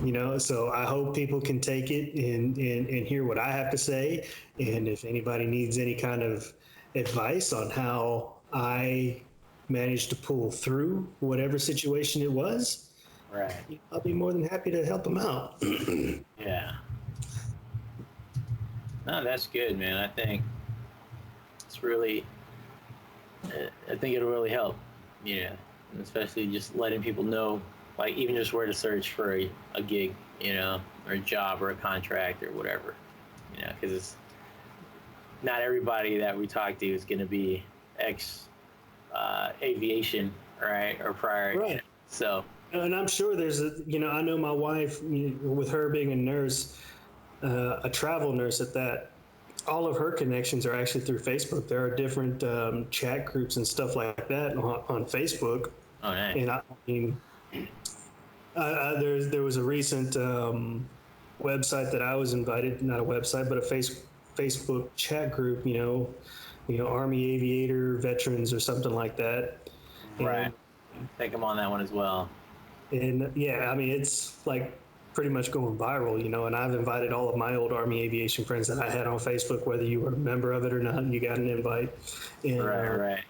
you know, so I hope people can take it and hear what I have to say. And if anybody needs any kind of advice on how I managed to pull through whatever situation it was, Right. I'll be more than happy to help them out. Yeah. No, that's good, man. I think it's really, I think it'll really help. You know, and especially just letting people know, like even just where to search for a gig, you know, or a job or a contract or whatever. You know, because it's not everybody that we talk to is going to be ex aviation, right, or prior. You know? Right. So. And I'm sure there's a, you know, I know my wife, with her being a nurse, a travel nurse at that, all of her connections are actually through Facebook. There are different chat groups and stuff like that on Facebook. Oh, nice. And I mean, there was a recent website that I was invited, not a website, but a Facebook chat group, Army aviator veterans or something like that. Right. I think I'm on that one as well. And yeah, I mean, it's like pretty much going viral, you know, and I've invited all of my old Army aviation friends that I had on Facebook, whether you were a member of it or not, you got an invite. And, Right.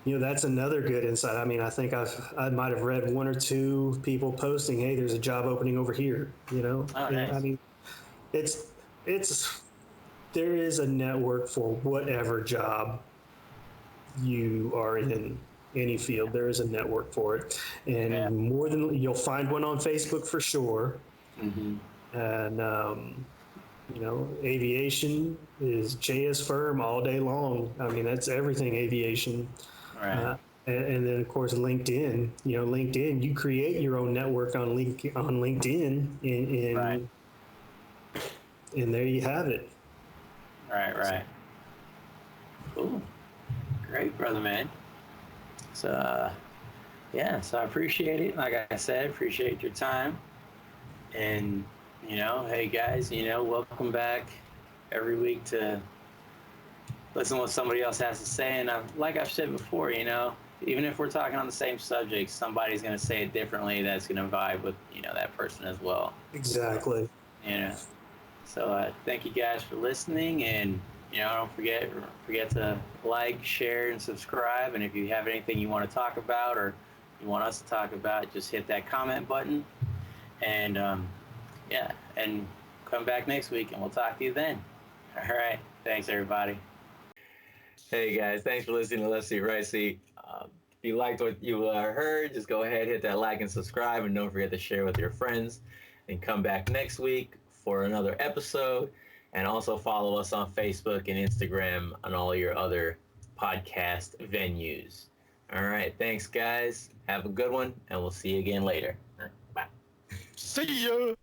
You know, that's another good insight. I mean, I think I might have read one or two people posting, hey, there's a job opening over here, you know? Oh, nice. I mean, there is a network for whatever job you are in any field. There is a network for it, and more than you'll find one on Facebook for sure. Mm-hmm. And aviation is JS firm all day long. I mean, that's everything aviation. Right. And then of course LinkedIn. You know, LinkedIn. You create your own network on LinkedIn, and there you have it. Right. Cool. Great, brother, man. So, so I appreciate it. Like I said, appreciate your time. And, hey, guys, welcome back every week to listen to what somebody else has to say. And like I've said before, even if we're talking on the same subject, somebody's going to say it differently that's going to vibe with, that person as well. Exactly. So thank you guys for listening, and don't forget to like, share, and subscribe. And if you have anything you want to talk about or you want us to talk about, just hit that comment button. And and come back next week, and we'll talk to you then. All right, thanks everybody. Hey guys, thanks for listening to Left Seat Right Seat. If you liked what you heard, just go ahead, hit that like and subscribe, and don't forget to share with your friends. And come back next week for another episode. And also follow us on Facebook and Instagram and all your other podcast venues. All right. Thanks, guys. Have a good one, and we'll see you again later. All right, bye. See ya.